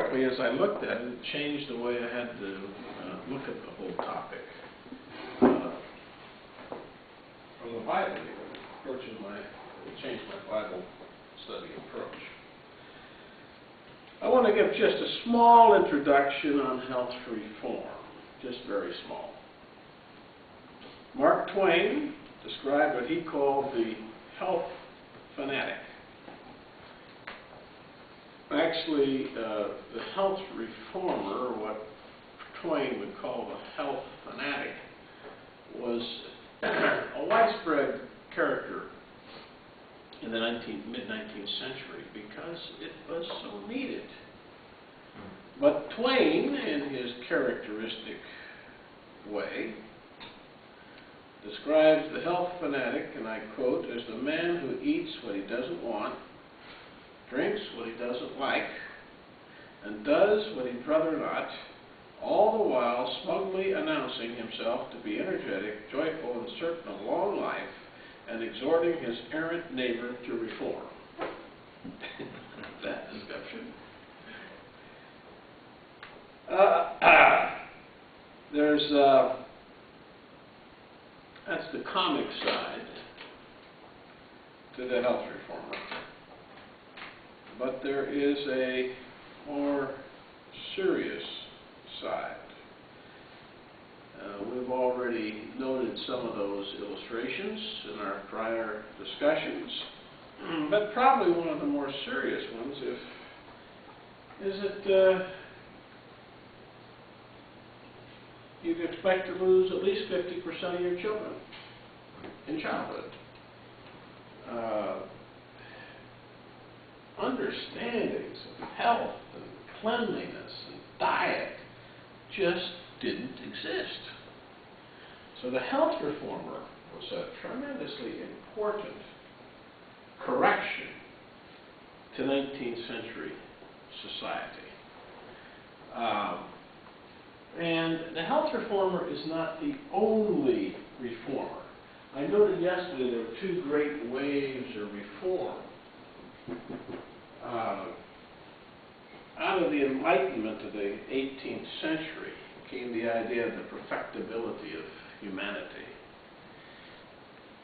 historically, as I looked at it, it changed the way I had to look at the whole topic. From the Bible, it changed my Bible study approach. I want to give just a small introduction on health reform, just very small. Mark Twain described what he called the health fanatic. Actually, the health reformer, or what Twain would call the health fanatic, was a widespread character in the mid-19th century because it was so needed. But Twain, in his characteristic way, describes the health fanatic, and I quote, as the man who eats what he doesn't want, drinks what he doesn't like, and does what he'd rather not, all the while smugly announcing himself to be energetic, joyful, and certain of long life, and exhorting his errant neighbor to reform. That description. That's the comic side to the health reformer. But there is a more serious side. We've already noted some of those illustrations in our prior discussions, but probably one of the more serious ones is that you'd expect to lose at least 50% of your children in childhood. Understandings of health and cleanliness and diet just didn't exist. So the health reformer was a tremendously important correction to 19th century society. And the health reformer is not the only reformer. I noted yesterday there were two great waves of reform. Out of the Enlightenment of the 18th century came the idea of the perfectibility of humanity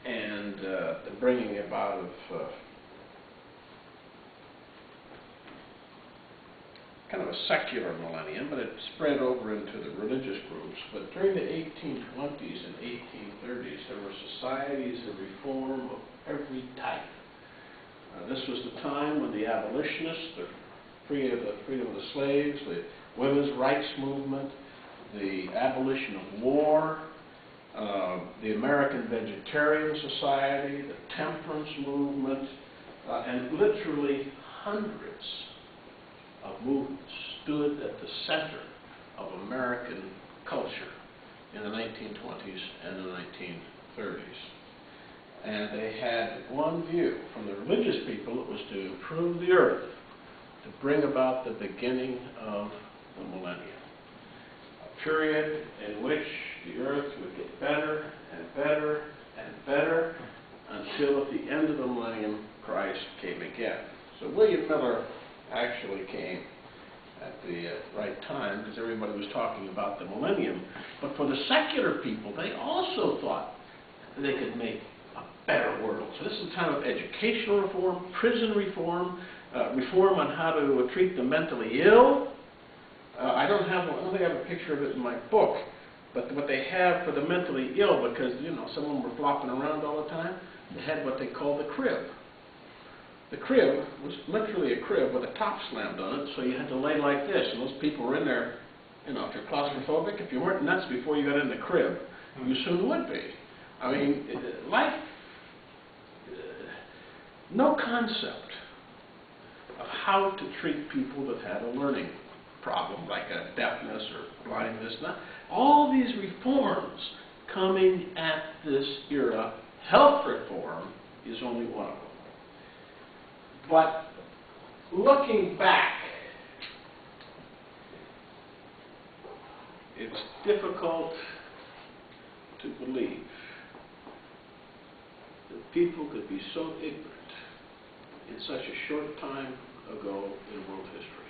and the bringing about of kind of a secular millennium, but it spread over into the religious groups. But during the 1820s and 1830s, there were societies of reform of every type. This was the time when the abolitionists, the freedom of the slaves, the women's rights movement, the abolition of war, the American Vegetarian Society, the temperance movement, and literally hundreds of movements stood at the center of American culture in the 1920s and the 1930s. And they had one view. From the religious people, it was to improve the earth, to bring about the beginning of the millennium. A period in which the earth would get better and better and better until at the end of the millennium, Christ came again. So William Miller actually came at the right time because everybody was talking about the millennium. But for the secular people, they also thought they could make a better world. So this is a time of educational reform, prison reform, reform on how to treat the mentally ill. I don't think I have a picture of it in my book, but what they have for the mentally ill, because some of them were flopping around all the time, they had what they called the crib. The crib was literally a crib with a top slammed on it, so you had to lay like this, and those people were in there, if you're claustrophobic, if you weren't nuts before you got in the crib, you soon would be. I mean, life, no concept of how to treat people that had a learning problem, like a deafness or blindness. All these reforms coming at this era. Health reform is only one of them. But looking back, it's difficult to believe that people could be so ignorant in such a short time ago in world history.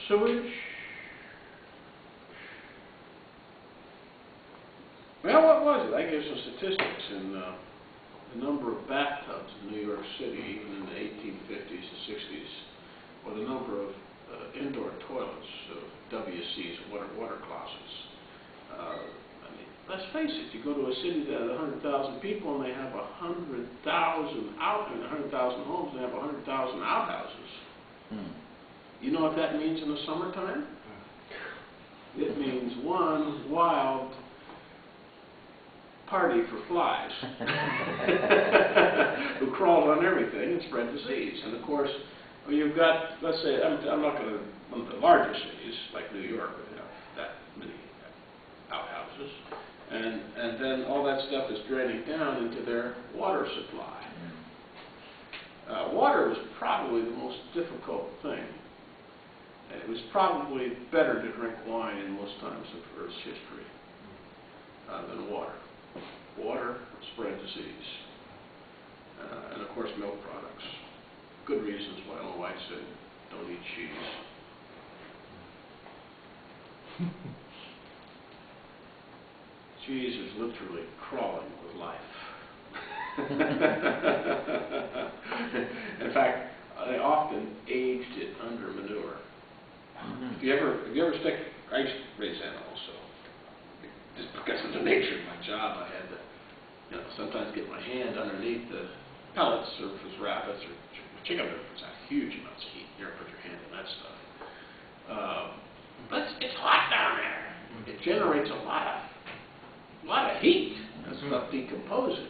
Sewage. Well, what was it? I gave some statistics in the number of bathtubs in New York City, even in the 1850s and 60s, or the number of indoor toilets, WCs, water closets. I mean, let's face it, you go to a city that has 100,000 people and they have 100,000 homes, and they have 100,000 outhouses. You know what that means in the summertime? It means one wild party for flies who crawled on everything and spread disease. And of course, you've got, let's say, I'm not going to, one of the larger cities, like New York, would have that many outhouses. And then all that stuff is draining down into their water supply. Water was probably the most difficult thing. It was probably better to drink wine in most times of Earth's history than water. Water spread disease. And of course, milk products. Good reasons why Ellen White said, don't eat cheese. Cheese is literally crawling with life. In fact, they often aged it under manure. If you ever stick, I used to raise animals, so just because of the nature of my job, I had to, sometimes get my hand underneath the pellets, or if it was rabbits or chicken, it's huge amounts of heat. You never put your hand in that stuff. But it's hot down there. It generates a lot of heat. That stuff decomposes.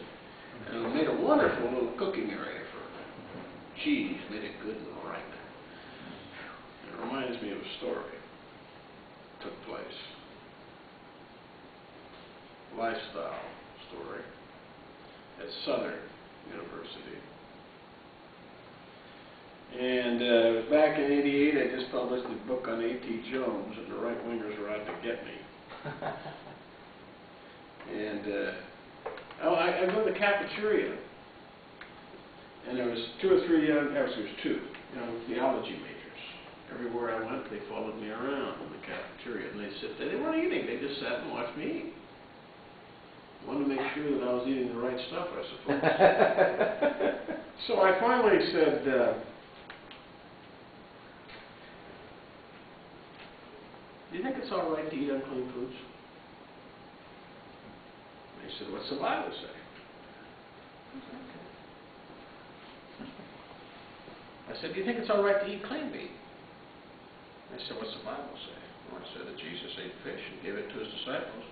And it made a wonderful little cooking area for cheese. Made it good and all right. It reminds me of a story that took place. Lifestyle story at Southern University. And it was back in '88. I just published a book on A.T. Jones, and the right-wingers were out to get me. And I go to the cafeteria, and there was 2 or 3 young, there was 2 theology majors. Everywhere I went, they followed me around in the cafeteria, and they sit there. They weren't eating; they just sat and watched me eat. Wanted to make sure that I was eating the right stuff, I suppose. So I finally said, do you think it's all right to eat unclean foods? They said, what's the Bible say? I said, do you think it's all right to eat clean meat? They said, what's the Bible say? Well, I said that Jesus ate fish and gave it to his disciples.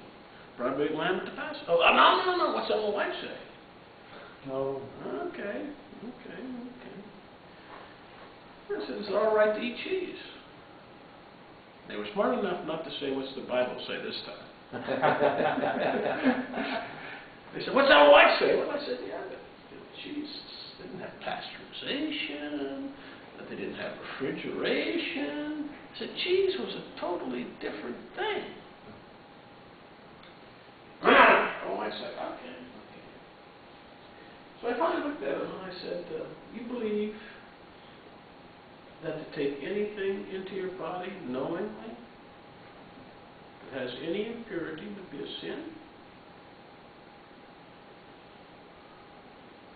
Brought a big lamb at the Passover. Oh, no. What's Ellen White say? No. Okay. I said, is it all right to eat cheese? They were smart enough not to say, what's the Bible say this time? They said, what's Ellen White say? Well, I said, yeah, but cheese didn't have pasteurization, that they didn't have refrigeration. I said, cheese was a totally different thing. I said, okay. So I finally looked at him and I said, you believe that to take anything into your body knowingly that has any impurity would be a sin?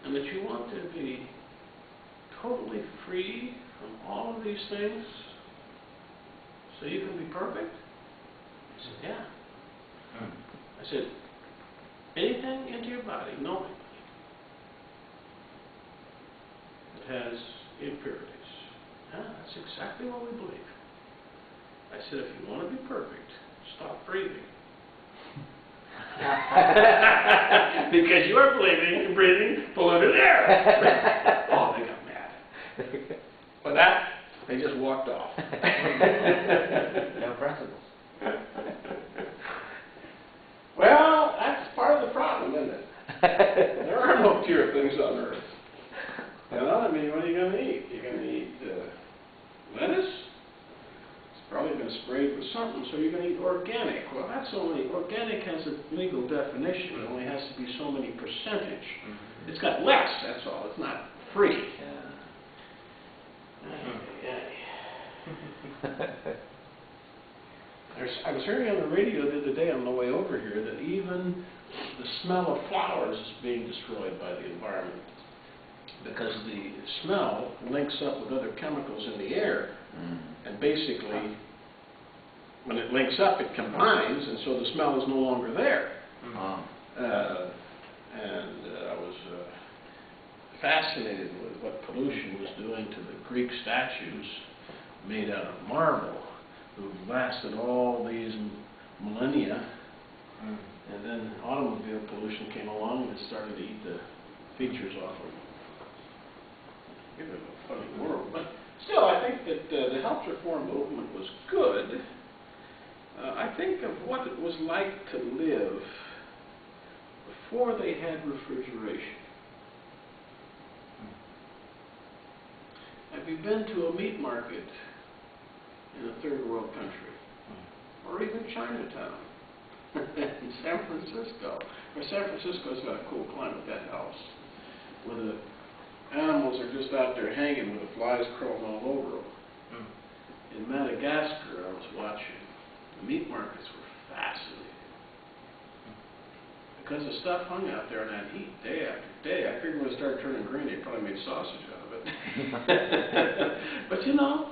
And that you want to be totally free from all of these things so you can be perfect? I said, yeah. I said, anything into your body knowingly that has impurities. That's exactly what we believe. I said, if you want to be perfect, stop breathing. Because you are breathing polluted air. Oh, they got mad. But that, they just walked off. No principles. Well, that's part of the problem, isn't it? There are no pure things on earth. I mean, what are you going to eat? You're going to eat lettuce? It's probably been sprayed with something, so you're going to eat organic. Well, that's only, organic has a legal definition. It only has to be so many percentage. It's got less, that's all. It's not free. Yeah. I was hearing on the radio the other day on the way over here that even the smell of flowers is being destroyed by the environment because the smell links up with other chemicals in the air, and basically when it links up it combines, and so the smell is no longer there. I was fascinated with what pollution was doing to the Greek statues made out of marble, who lasted all these millennia, and then automobile pollution came along and it started to eat the features off of them. It was a funny world, but still I think that the health reform movement was good. I think of what it was like to live before they had refrigeration. Have you been to a meat market in a third world country? Or even Chinatown in San Francisco? Or San Francisco's got a cool climate, that helps. Where the animals are just out there hanging with the flies crawling all over them. In Madagascar, I was watching, the meat markets were fascinating. Because the stuff hung out there in that heat day after day, I figured when it started turning green, they probably made sausage out of it. But you know,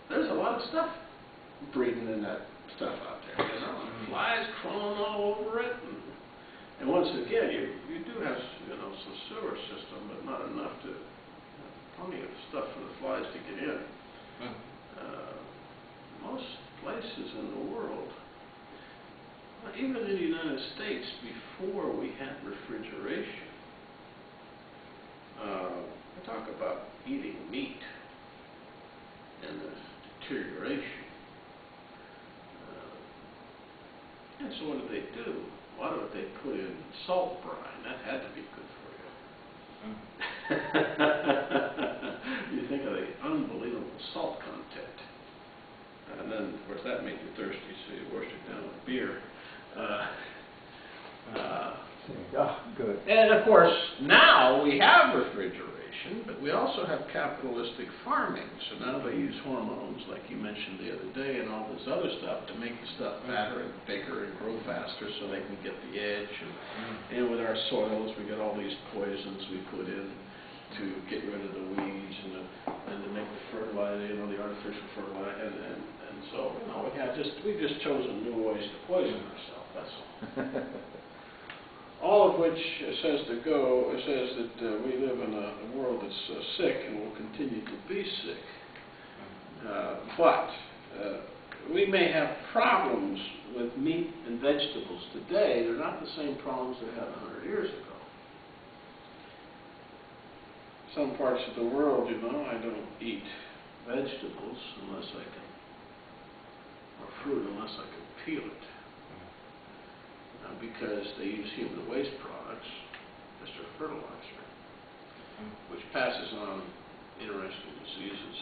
there's a lot of stuff breeding in that stuff out there, you know, and flies crawling all over it. And once again, you do have, you know, some sewer system, but not enough to, plenty of stuff for the flies to get in. Most places in the world, even in the United States, before we had refrigeration, I talk about eating meat and the deterioration. And so what did they do? A lot of it they put in salt brine. That had to be good for you. You think of the unbelievable salt content. And then, of course, that made you thirsty, so you washed it down with beer. Good. And of course, now we have refrigeration, but we also have capitalistic farming. So now they use hormones, like you mentioned the other day, and all this other stuff to make the stuff fatter and bigger and grow faster so they can get the edge. And with our soils, we get all these poisons we put in to get rid of the weeds and to make the fertilizer, you know, the artificial fertilizer. And so, you know, we've just chosen new ways to poison ourselves, that's all. All of which says that we live in a world that's sick and will continue to be sick. But we may have problems with meat and vegetables today. They're not the same problems they had 100 years ago. Some parts of the world, you know, I don't eat vegetables unless I can, or fruit unless I can peel it. Because they use human waste products as their fertilizer, which passes on interesting diseases.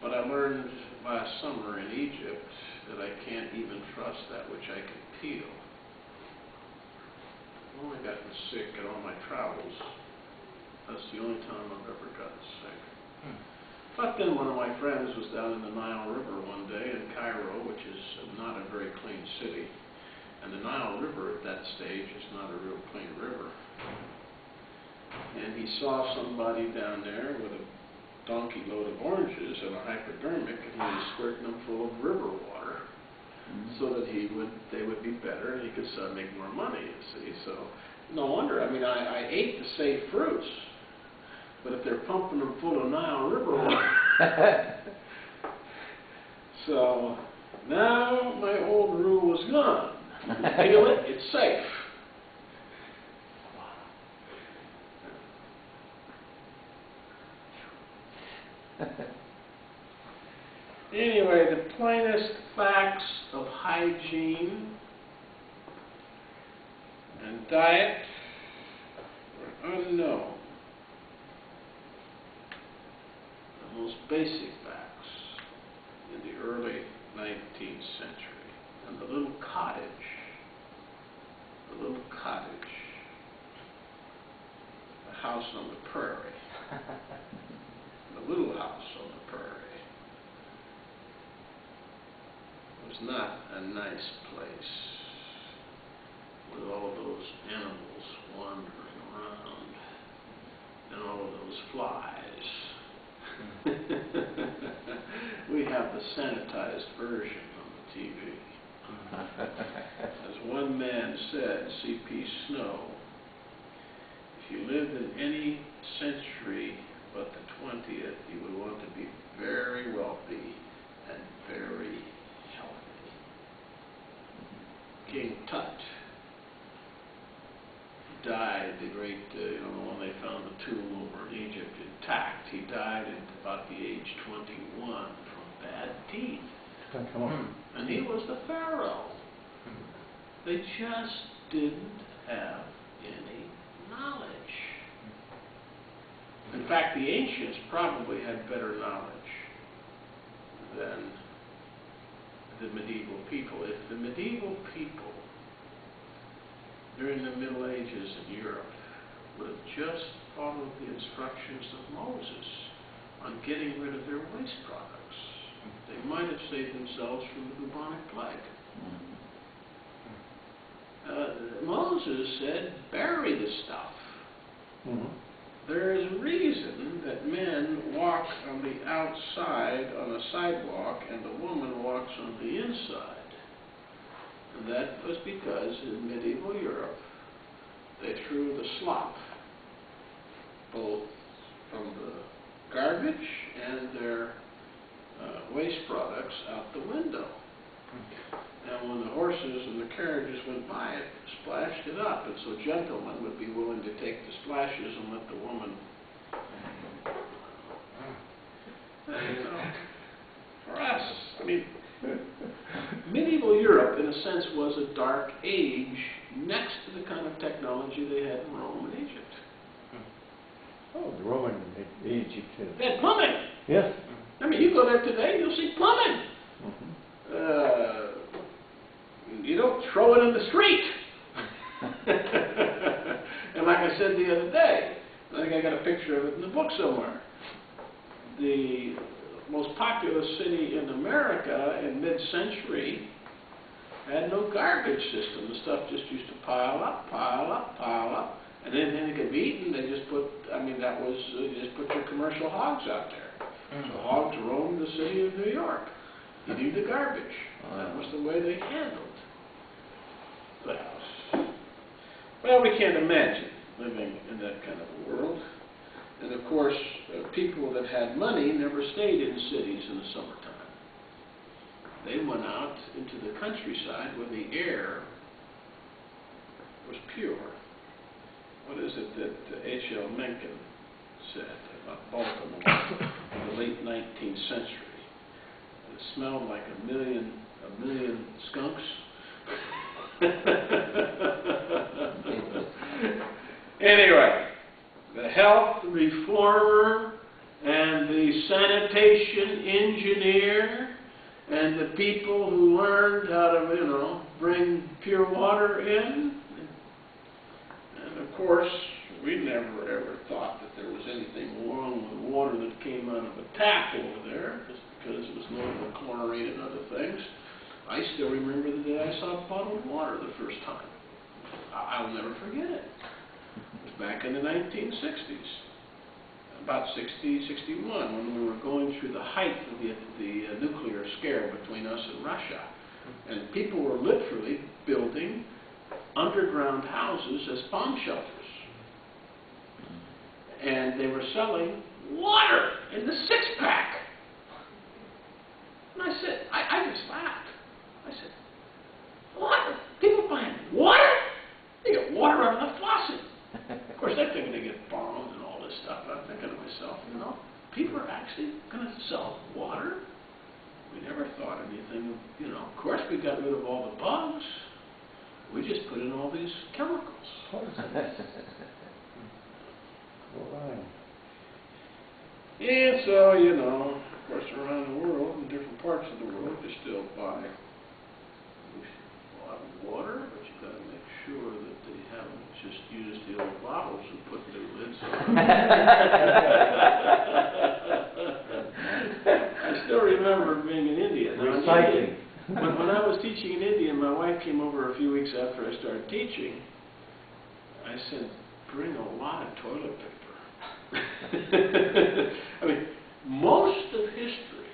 But I learned last summer in Egypt that I can't even trust that which I can peel. I've only gotten sick in all my travels. That's the only time I've ever gotten sick. But then one of my friends was down in the Nile River one day in Cairo, which is not a very clean city. And the Nile River at that stage is not a real clean river. And he saw somebody down there with a donkey load of oranges and a hypodermic, and he was squirting them full of river water so that they would be better and he could make more money, you see. So no wonder. I mean, I ate the safe fruits. But if they're pumping them full of Nile River water. So now my old rule is gone. You peel it, it's safe. Anyway, the plainest facts of hygiene and diet are unknown. Most basic facts in the early 19th century. And the little cottage house on the prairie. The little house on the prairie. It was not a nice place with all of those animals wandering around and all of those flies. We have the sanitized version on the TV. As one man said, C.P. Snow, if you lived in any century but the 20th, you would want to be very wealthy and very healthy. King Tut died, the great, the one they found the tomb over in Egypt intact. He died at about the age 21 from bad teeth. And he was the pharaoh. They just didn't have any knowledge. In fact, the ancients probably had better knowledge than the medieval people. If the medieval people during the Middle Ages in Europe would have just followed the instructions of Moses on getting rid of their waste products, they might have saved themselves from the bubonic plague. Moses said, bury the stuff. There is a reason that men walk on the outside on a sidewalk and the woman walks on the inside. And that was because in medieval Europe, they threw the slop, both from the garbage and their waste products, out the window. And when the horses and the carriages went by, it splashed it up. And so gentlemen would be willing to take the splashes and let the woman, for us, I mean, medieval Europe, in a sense, was a dark age next to the kind of technology they had in Rome and Egypt. Oh, the Roman Egypt. They had plumbing. Yes. I mean, you go there today, you'll see plumbing. You don't throw it in the street. And like I said the other day, I think I got a picture of it in the book somewhere. The most populous city in America in mid-century had no garbage system. The stuff just used to pile up, pile up, pile up. And anything that could be eaten, they just put, that was, you just put your commercial hogs out there. So hogs roamed the city of New York, eating the garbage. That was the way they handled the house. Well, we can't imagine living in that kind of a world. And of course, people that had money never stayed in cities in the summertime. They went out into the countryside where the air was pure. What is it that H.L. Mencken said about Baltimore in the late 19th century? It smelled like a million skunks. Anyway, the health reformer and the sanitation engineer and the people who learned how to, bring pure water in. And of course, we never ever thought that there was anything wrong with water that came out of a tap over there, just because it was loaded with chlorine and other things. I still remember the day I saw bottled water the first time. I'll never forget it. It was back in the 1960s, about 60, 61, when we were going through the height of the nuclear scare between us and Russia. And people were literally building underground houses as bomb shelters. And they were selling water in the six-pack. And I said, I just laughed. I said, water? People buying water? They get water out of the faucet. Of course, they're thinking they get bombs and all this stuff. But I'm thinking to myself, people are actually going to sell water? We never thought anything, Of course, we got rid of all the bugs. We just put in all these chemicals. And so, of course, around the world, in different parts of the world, you still buy a lot of water, but you've got to make sure that they haven't just used the old bottles and put new lids I still remember being in India. Now, Recycling. When I was teaching in India, and my wife came over a few weeks after I started teaching, I said, bring a lot of toilet paper. I mean, most of history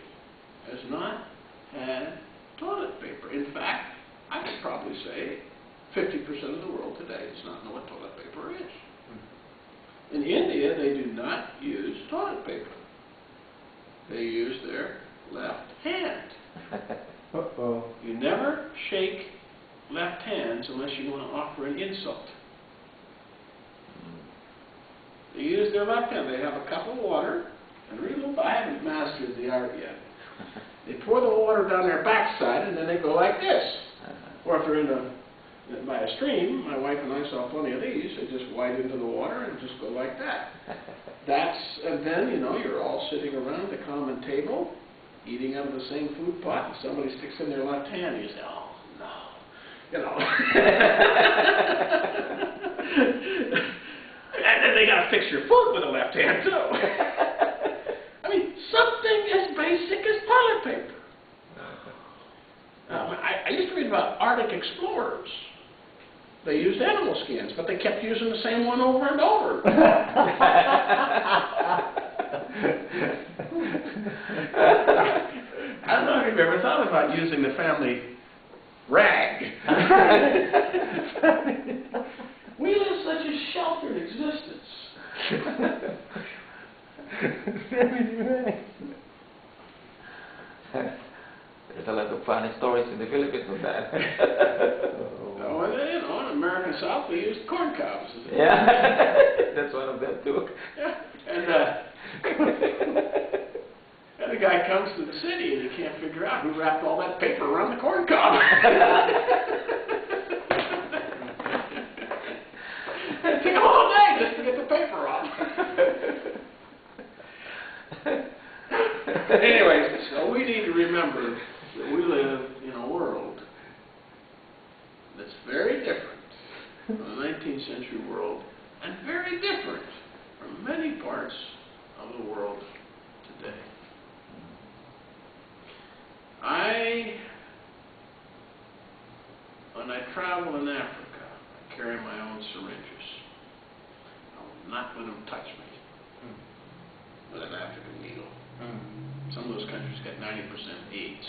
has not had toilet paper. In fact, I could probably say 50% of the world today does not know what toilet paper is. In India, they do not use toilet paper. They use their left hand. Uh-oh. You never shake left hands unless you want to offer an insult. They use their left hand. They have a cup of water, and I haven't mastered the art yet. They pour the water down their backside, and then they go like this. Or if they're by a stream, my wife and I saw plenty of these. They just wade into the water and just go like that. And then, you're all sitting around the common table, eating out of the same food pot, and somebody sticks in their left hand, and you say, oh, no. And then they got to fix your food with a left hand, too. I mean, something as basic as toilet paper. I used to read about Arctic explorers. They used animal skins, but they kept using the same one over and over. I don't know if you've ever thought about using the family rag. We live such a sheltered existence. There's a lot of funny stories in the Philippines with that. Oh, in American South, we used corn cobs. Yeah, that's one of them too. Yeah, and the guy comes to the city and he can't figure out who wrapped all that paper around the corn cob. It took him all day just to get the paper off. Anyways, so we need to remember that we live in a world that's very different from the 19th century world and very different from many parts of the world today. When I travel in Africa, I carry my own syringes. I will not let them touch me with an African needle. Some of those countries got 90% AIDS.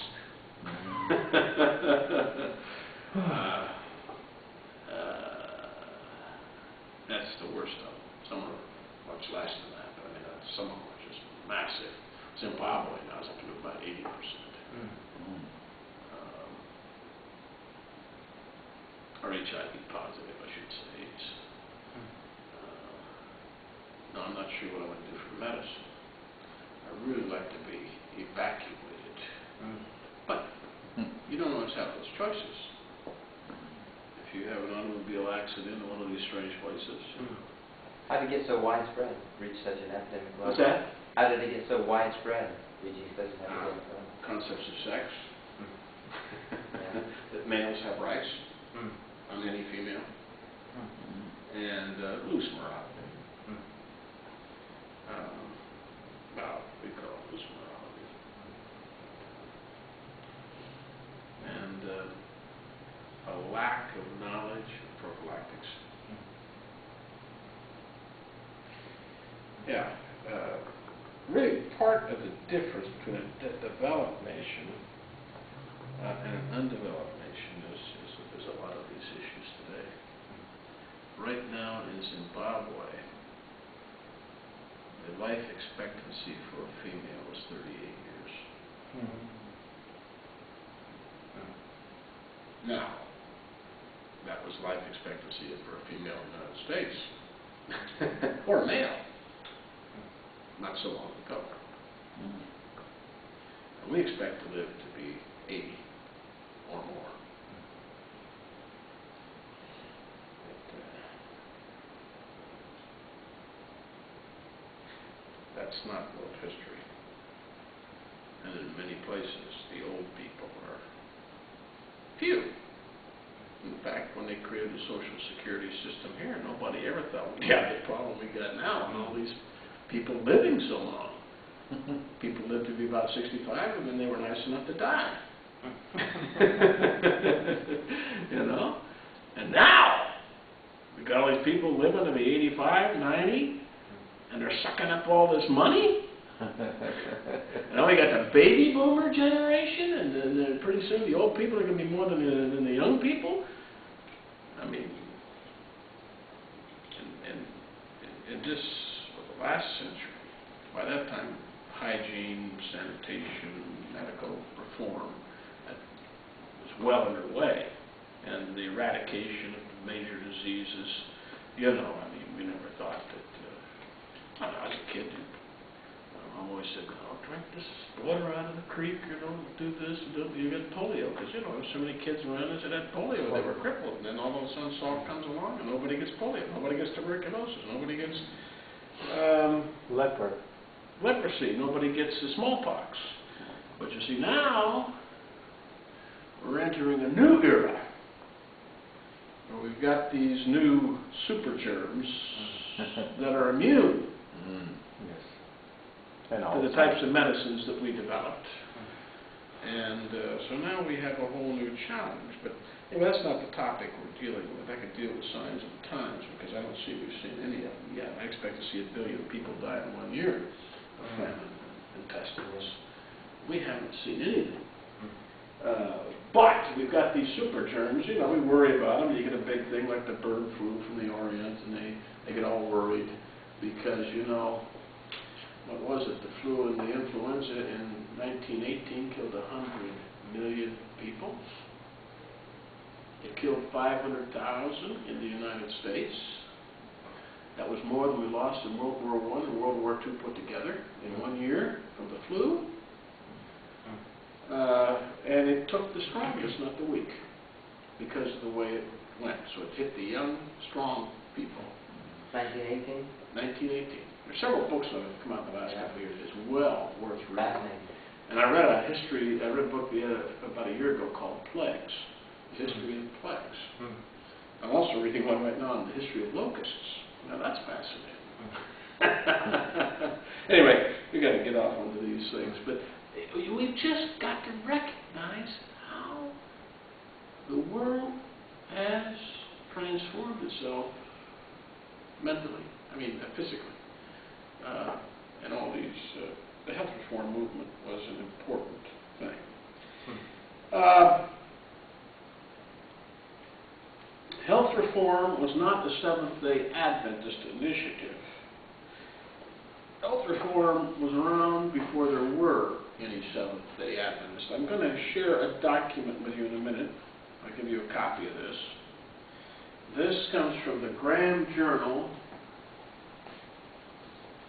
That's the worst of them. Some are much less than that, but I mean, some of them are just massive. Zimbabwe now is up to about 80%. Or HIV positive, I should say. No, I'm not sure what I would do for medicine. I really like to be evacuated. But you don't always have those choices. If you have an automobile accident in one of these strange places. How did it get so widespread, reach such an epidemic level? What's that? How did it get so widespread, reaching such an epidemic level? Concepts of sex. That males have rights on any female. And loose morality. Well, we call it loose morality. And a lack of knowledge of prophylactics. Yeah. Really, part of the difference between a developed nation and an undeveloped nation is a lot of these issues today. Right now in Zimbabwe, the life expectancy for a female is 38 years. Now, that was life expectancy for a female in the United States. Or a male. Not so long ago. And we expect to live to be 80 or more. That's not world history. And in many places, the old people are few. In fact, when they created the Social Security system here, nobody ever thought we'd have the problem we got now and all these people living so long. People lived to be about 65 and then they were nice enough to die. You know? And now, we've got all these people living to be 85, 90, and they're sucking up all this money. And now we got the baby boomer generation, and then pretty soon the old people are going to be more than the young people. I mean, in this last century, by that time, hygiene, sanitation, medical reform was well underway, and the eradication of major diseases. You know, I mean, we never thought that. I don't know, as a kid, Mom always said, "Oh, drink this water out of the creek, you know, do this, you get polio," because you know, there's so many kids around us that had polio, they were crippled, and then all of a sudden salt comes along, and nobody gets polio, nobody gets tuberculosis, nobody gets leprosy, nobody gets the smallpox. But you see, now we're entering a new era where we've got these new super germs that are immune to the types of medicines that we developed. And so now we have a whole new challenge. But anyway, that's not the topic we're dealing with. I could deal with signs of the times because I don't see we've seen any of them yet. I expect to see 1 billion people die in 1 year of famine and pestilence. We haven't seen anything. But we've got these super germs, you know, we worry about them. You get a big thing like the bird flu from the Orient, and they get all worried because, you know, what was it? The flu and the influenza in 1918 killed 100 million people. It killed 500,000 in the United States. That was more than we lost in World War I and World War II put together in 1 year from the flu. And it took the strongest, not the weak, because of the way it went. So it hit the young, strong people. 1918? 1918. There's several books that have come out in the last couple of years. It's well worth reading. Fascinating. And I read a book about a year ago called Plagues, the history of plagues. I'm also reading one right now on the history of locusts. Now that's fascinating. Anyway, we got to get off onto these things, but we've just got to recognize how the world has transformed itself mentally, physically. And all these, the health reform movement was an important thing. Health reform was not the Seventh-day Adventist initiative. Health reform was around before there were any Seventh-day Adventists. I'm going to share a document with you in a minute. I'll give you a copy of this. This comes from the Graham Journal,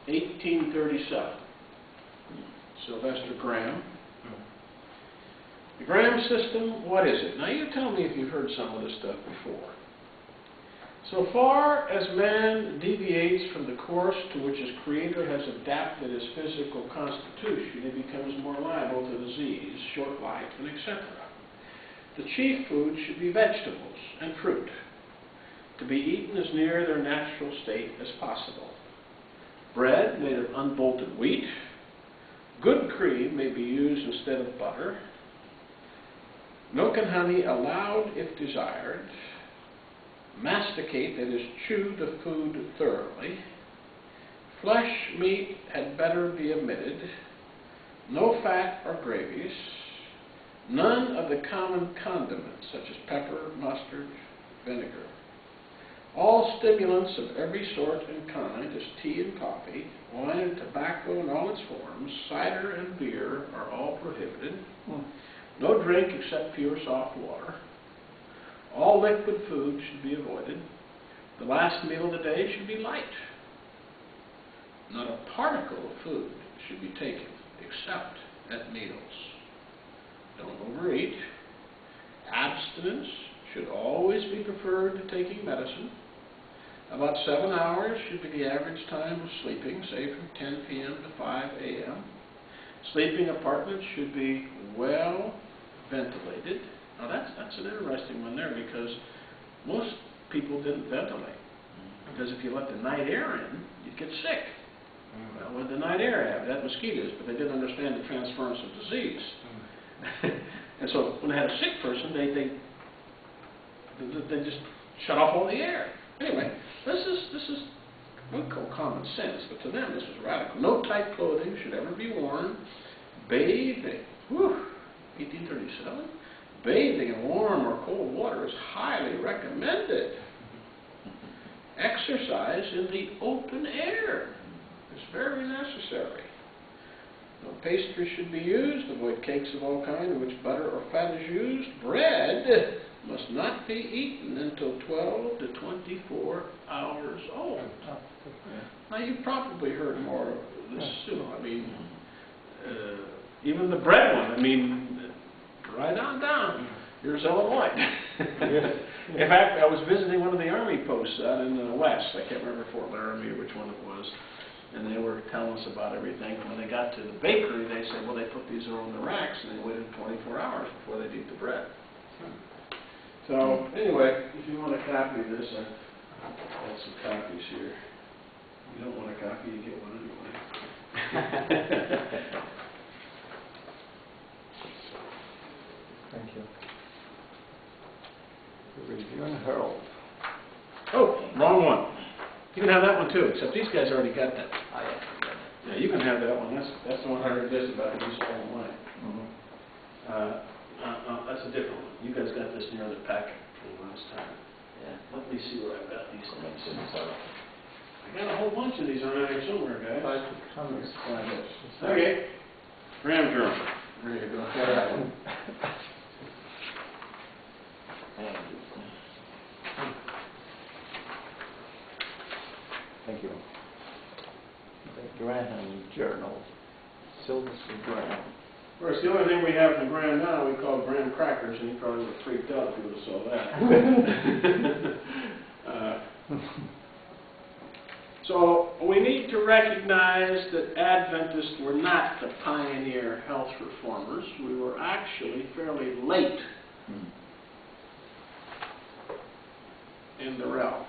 1837. Sylvester Graham. The Graham system, what is it? Now you tell me if you've heard some of this stuff before. So far as man deviates from the course to which his Creator has adapted his physical constitution, he becomes more liable to disease, short life, and etc. The chief food should be vegetables and fruit, to be eaten as near their natural state as possible. Bread made of unbolted wheat. Good cream may be used instead of butter. Milk and honey allowed if desired. Masticate, that is, chew the food thoroughly. Flesh meat had better be omitted. No fat or gravies. None of the common condiments, such as pepper, mustard, vinegar. All stimulants of every sort and kind, as tea and coffee, wine and tobacco in all its forms, cider and beer are all prohibited. No drink except pure soft water. All liquid food should be avoided. The last meal of the day should be light. Not a particle of food should be taken except at meals. Don't overeat. Abstinence should always be preferred to taking medicine. About 7 hours should be the average time of sleeping, say from 10 p.m. to 5 a.m. Sleeping apartments should be well ventilated. Now that's an interesting one there, because most people didn't ventilate. Because if you let the night air in, you'd get sick. Well, what did the night air have? It had mosquitoes, but they didn't understand the transference of disease. And so when they had a sick person, they just shut off all the air. Anyway, this is what we call common sense, but to them this was radical. No tight clothing should ever be worn. Bathing, 1837. Bathing in warm or cold water is highly recommended. Exercise in the open air is very necessary. No pastry should be used. Avoid cakes of all kinds in which butter or fat is used. Bread must not be eaten until 12 to 24 hours old. Now, you've probably heard more of this too. I mean, even the bread one, I mean, right on down. Here's Illinois. In fact, I was visiting one of the Army posts out in the West. I can't remember Fort Laramie or which one it was. And they were telling us about everything. When they got to the bakery, they said, well, they put these on the racks, and they waited 24 hours before they'd eat the bread. So, anyway, if you want a copy of this, I have some copies here. If you don't want a copy, you get one anyway. Thank you. The Review and Herald. Oh, wrong one. You can have that one too, except these guys already got that. Yeah, you can have that one. That's the one I heard this about. It used to online. That's a different one. You guys got this near the packet from last time. Yeah. Let me see where I've got these things. I got a whole bunch of these on there somewhere, guys. Okay. Graham Journal. There you go. Thank you. The Graham Journal. Sylvester Graham. Of course, the only thing we have from Graham now, we call Graham crackers, and he probably would have freaked out if he would have saw that. So we need to recognize that Adventists were not the pioneer health reformers. We were actually fairly late in the realm.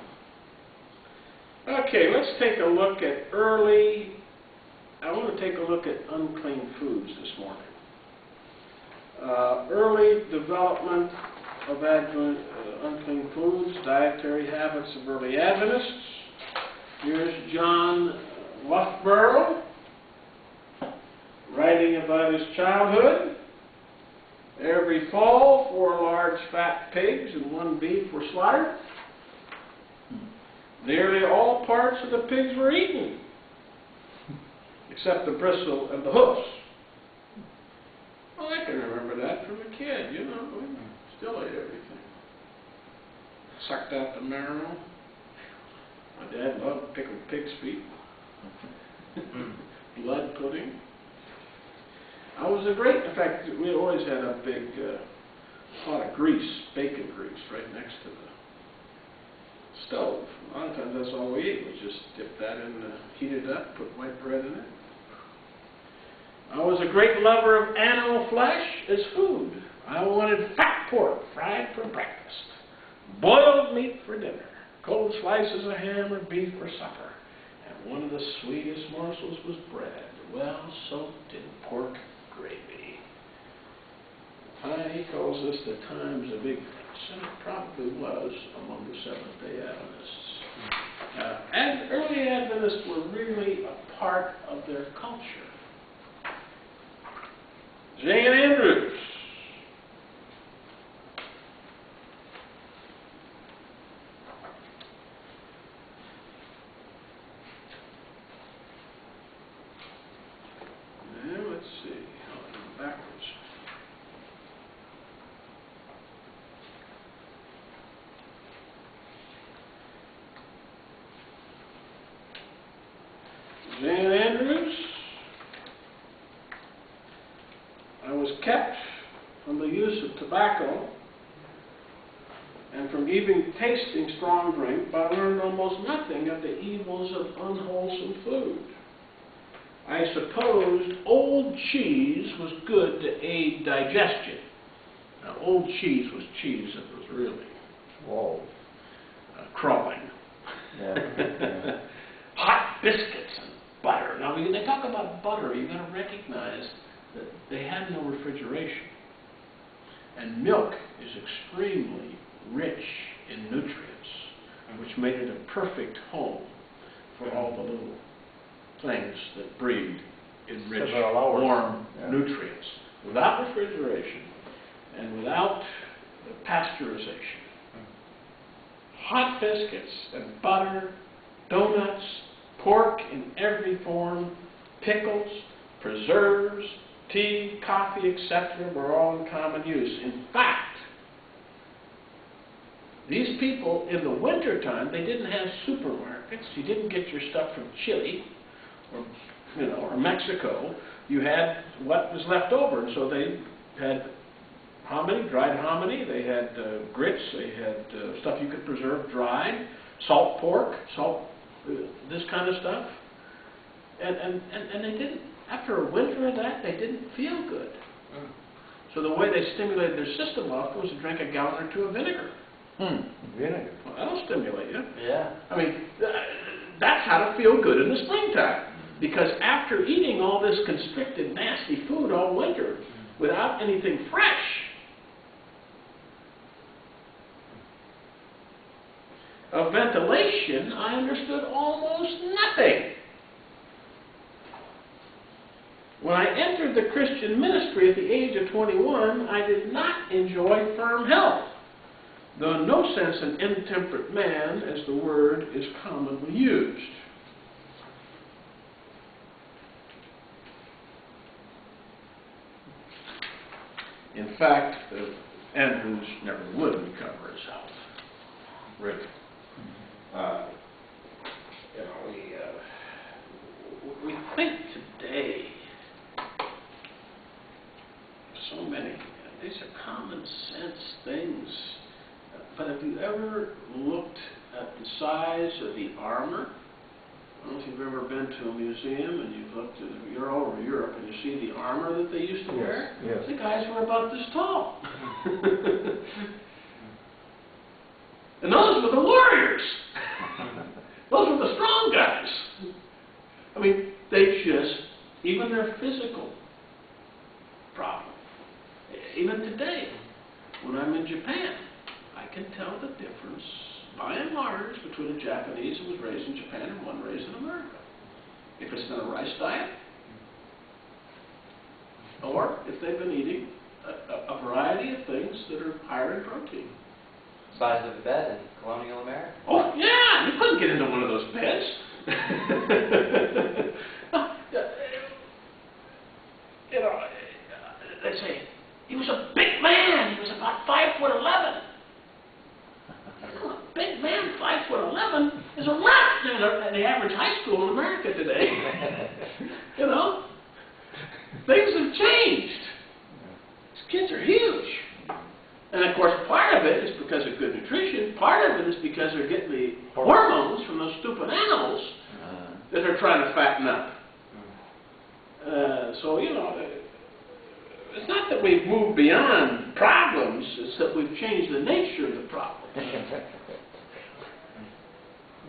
Okay, let's take a look at I want to take a look at unclean foods this morning. Early development of unclean foods, dietary habits of early Adventists. Here's John Loughborough writing about his childhood. Every fall, 4 large fat pigs and 1 beef were slaughtered. Nearly all parts of the pigs were eaten, except the bristle and the hoofs. Well, I can remember that from a kid, you know. We still ate everything. Sucked out the marrow. My dad loved pickled pig's feet. Blood pudding. In fact, we always had a big pot of grease, bacon grease, right next to the stove. A lot of times that's all we ate. We just dip that in, heat it up, put white bread in it. I was a great lover of animal flesh as food. I wanted fat pork fried for breakfast, boiled meat for dinner, cold slices of ham or beef for supper, and one of the sweetest morsels was bread, well soaked in pork gravy. He calls this the times of ignorance, and it probably was among the Seventh-day Adventists. And early Adventists were really a part of their culture. Jane Andrews. Now, let's see. Backwards. Jane Andrews. I was kept from the use of tobacco and from even tasting strong drink, but I learned almost nothing of the evils of unwholesome food. I supposed old cheese was good to aid digestion. Now, old cheese was cheese that was really Whoa. crawling. Yeah. Yeah. Hot biscuits and butter. Now, when they talk about butter, you've got to recognize that they had no refrigeration. And milk is extremely rich in nutrients, which made it a perfect home for all the little things that breed in rich, warm nutrients. Without refrigeration and without pasteurization. Hot biscuits and butter, donuts, pork in every form, pickles, preserves, tea, coffee, etc. were all in common use. In fact, these people in the wintertime, they didn't have supermarkets. You didn't get your stuff from Chile or Mexico. You had what was left over, and so they had hominy, dried hominy. They had grits. They had stuff you could preserve dried, salt pork, this kind of stuff. And they didn't. After a winter of that, they didn't feel good. So the way they stimulated their system off was to drink a gallon or two of vinegar. Vinegar. Well, that'll stimulate you. Yeah. I mean, that's how to feel good in the springtime. Because after eating all this constricted, nasty food all winter without anything fresh, of ventilation, I understood almost nothing. When I entered the Christian ministry at the age of 21, I did not enjoy firm health, though in no sense an intemperate man, as the word is commonly used. In fact, Andrews never would recover his health, really. We think today, so many, these are common sense things, but have you ever looked at the size of the armor? I don't know if you've ever been to a museum and you've looked at, you're all over Europe and you see the armor that they used to wear? Yes. The guys were about this tall. And those were the warriors. Those were the strong guys. I mean, they just, even their physical problem. Even today, when I'm in Japan, I can tell the difference, by and large, between a Japanese who was raised in Japan and one raised in America. If it's been a rice diet, or if they've been eating a variety of things that are higher in protein. Size of the bed in colonial America. Oh, yeah, you couldn't get into one of those beds. They say, he was a big man, he was about 5'11". A big man, 5'11", is a lot in the average high school in America today. Things have changed. These kids are huge. And of course, part of it is because of good nutrition. Part of it is because they're getting the hormones from those stupid animals that they're trying to fatten up. So, it's not that we've moved beyond problems, it's that we've changed the nature of the problem.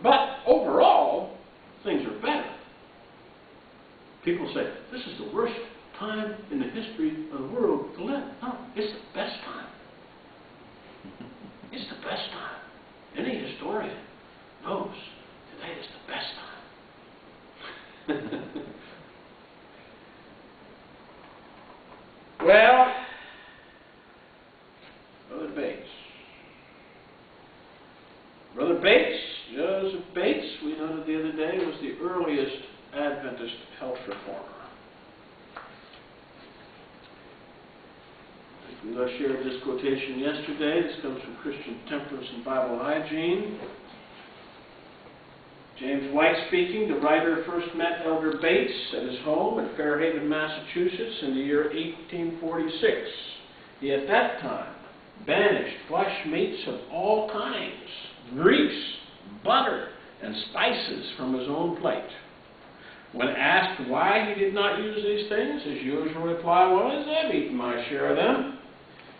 But overall, things are better. People say, this is the worst time in the history of the world to live. No, it's the best time. It's the best time. Any historian knows today is the best time. Well, Brother Bates, Joseph Bates, we noted the other day, was the earliest Adventist health reformer. We shared this quotation yesterday. This comes from Christian Temperance and Bible Hygiene. James White speaking. The writer first met Elder Bates at his home in Fairhaven, Massachusetts in the year 1846. He at that time banished flesh meats of all kinds, grease, butter, and spices from his own plate. When asked why he did not use these things, his usual reply was, I've eaten my share of them.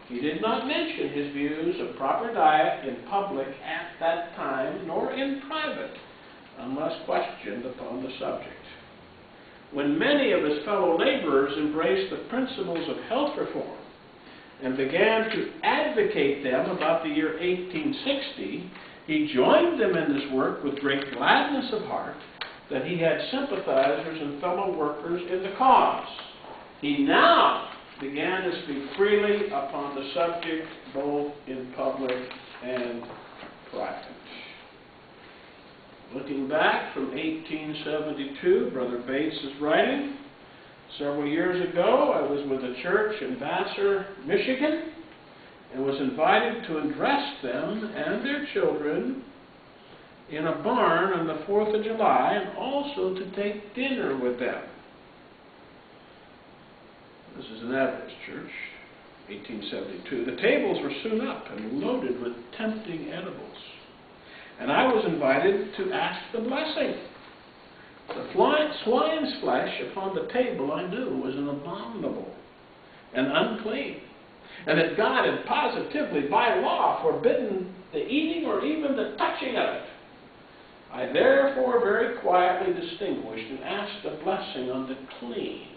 He did not mention his views of proper diet in public at that time, nor in private, unless questioned upon the subject. When many of his fellow laborers embraced the principles of health reform and began to advocate them about the year 1860, he joined them in this work with great gladness of heart that he had sympathizers and fellow workers in the cause. He now began to speak freely upon the subject, both in public and private. Looking back from 1872, Brother Bates is writing, several years ago I was with a church in Vassar, Michigan, and was invited to address them and their children in a barn on the 4th of July, and also to take dinner with them. This is an Adventist church, 1872. The tables were soon up and loaded with tempting edibles, and I was invited to ask the blessing. The swine's flesh upon the table, I knew, was an abominable and unclean, and that God had positively, by law, forbidden the eating or even the touching of it. I therefore very quietly distinguished and asked a blessing on the clean,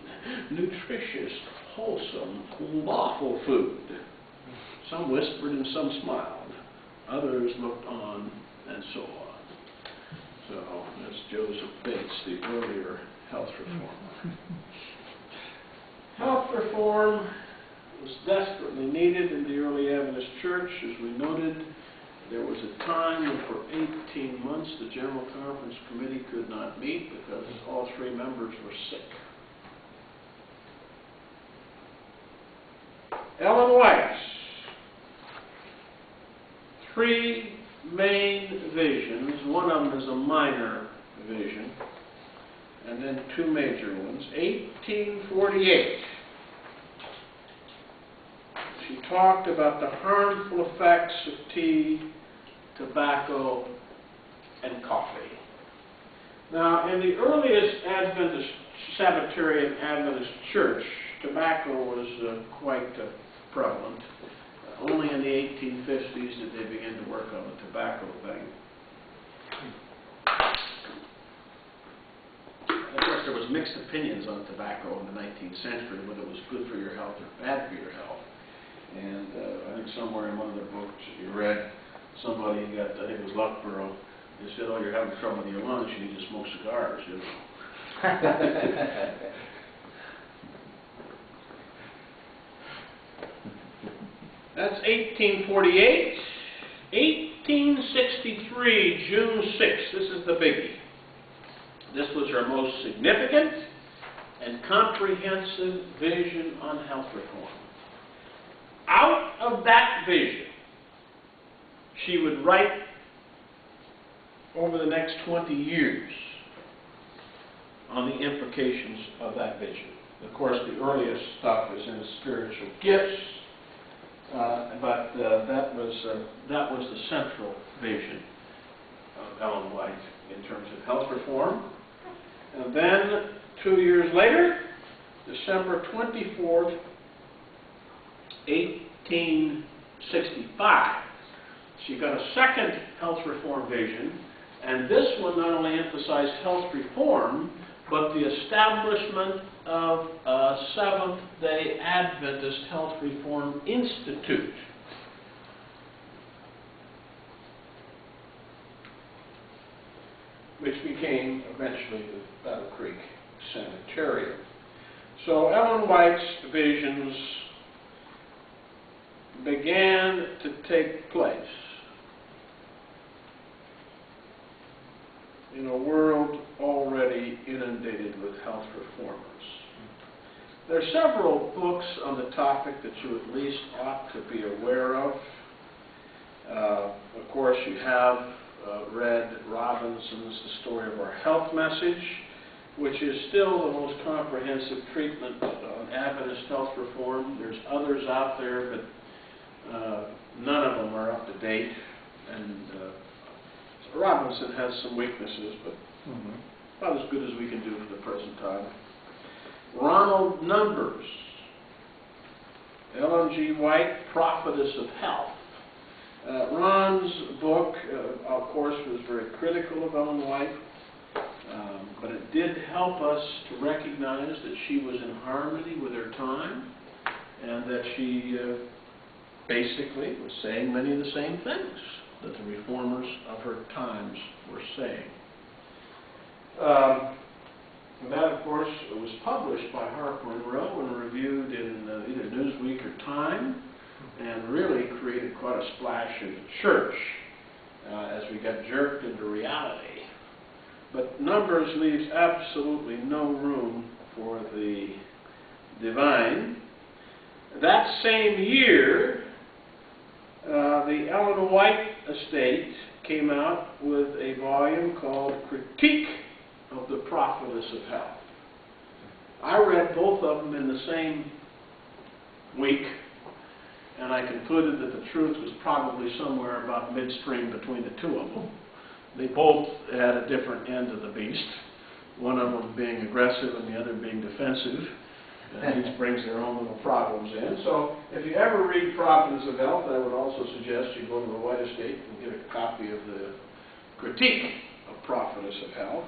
nutritious, wholesome, lawful food. Some whispered and some smiled. Others looked on and so on. So that's Joseph Bates, the earlier health reformer. Health reform was desperately needed in the early Adventist church. As we noted, there was a time when for 18 months the General Conference Committee could not meet because all 3 members were sick. Ellen White's 3 main visions. One of them is a minor vision, and then 2 major ones. 1848, she talked about the harmful effects of tea, tobacco, and coffee. Now, in the earliest Adventist, Sabbatarian Adventist church, tobacco was quite prevalent. Only in the 1850s did they begin to work on the tobacco thing. Of course, there was mixed opinions on tobacco in the 19th century, whether it was good for your health or bad for your health. And I think somewhere in one of the books you read, somebody got, I think it was Loughborough, they said, oh, you're having trouble with your lungs, you need to smoke cigars, you know. That's 1848. 1863, June 6th, this is the biggie. This was her most significant and comprehensive vision on health reform. Out of that vision, she would write over the next 20 years on the implications of that vision. Of course, the earliest stuff is in spiritual gifts, but that was the central vision of Ellen White in terms of health reform. And then 2 years later, December 24th, 1865, she got a second health reform vision, and this one not only emphasized health reform, but the establishment of a Seventh-day Adventist Health Reform Institute. Which became eventually the Battle Creek Sanitarium. So Ellen White's visions began to take place in a world already inundated with health reformers. There are several books on the topic that you at least ought to be aware of. Of course, you have read Robinson's The Story of Our Health Message, which is still the most comprehensive treatment on Adventist health reform. There's others out there, but none of them are up to date. And so Robinson has some weaknesses, but about as good as we can do for the present time. Ronald Numbers, 3 Ellen G. White, Prophetess of Health. Ron's book, of course, was very critical of Ellen White, but it did help us to recognize that she was in harmony with her time, and that she basically was saying many of the same things that the reformers of her times were saying. And that, of course, was published by Harper and Row and reviewed in either Newsweek or Time, and really created quite a splash in the church as we got jerked into reality. But Numbers leaves absolutely no room for the divine. That same year, the Ellen White estate came out with a volume called Critique of the Prophetess of Health. I read both of them in the same week, and I concluded that the truth was probably somewhere about midstream between the two of them. They both had a different end of the beast, one of them being aggressive and the other being defensive. And each brings their own little problems in. So if you ever read Prophetess of Health, I would also suggest you go to the White Estate and get a copy of the Critique of Prophetess of Health.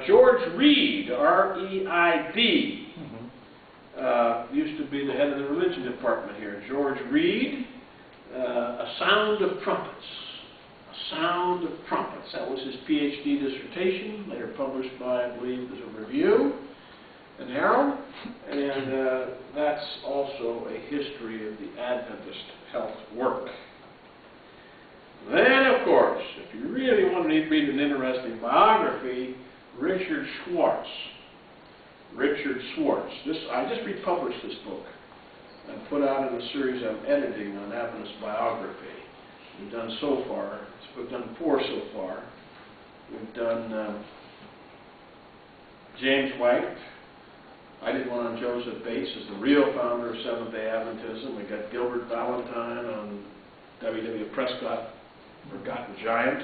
George Reed, R-E-I-D, used to be the head of the religion department here. George Reed, A Sound of Trumpets. A Sound of Trumpets. That was his PhD dissertation, later published by, I believe, as a review in Herald, and that's also a history of the Adventist health work. Then, of course, if you really want to read an interesting biography, Richard Schwartz. Richard Schwartz. I just republished this book and put out in a series I'm editing on Adventist biography. We've done so far, we've done 4 so far. We've done James White. I did one on Joseph Bates as the real founder of Seventh-day Adventism. We got Gilbert Valentine on W.W. Prescott, Forgotten Giant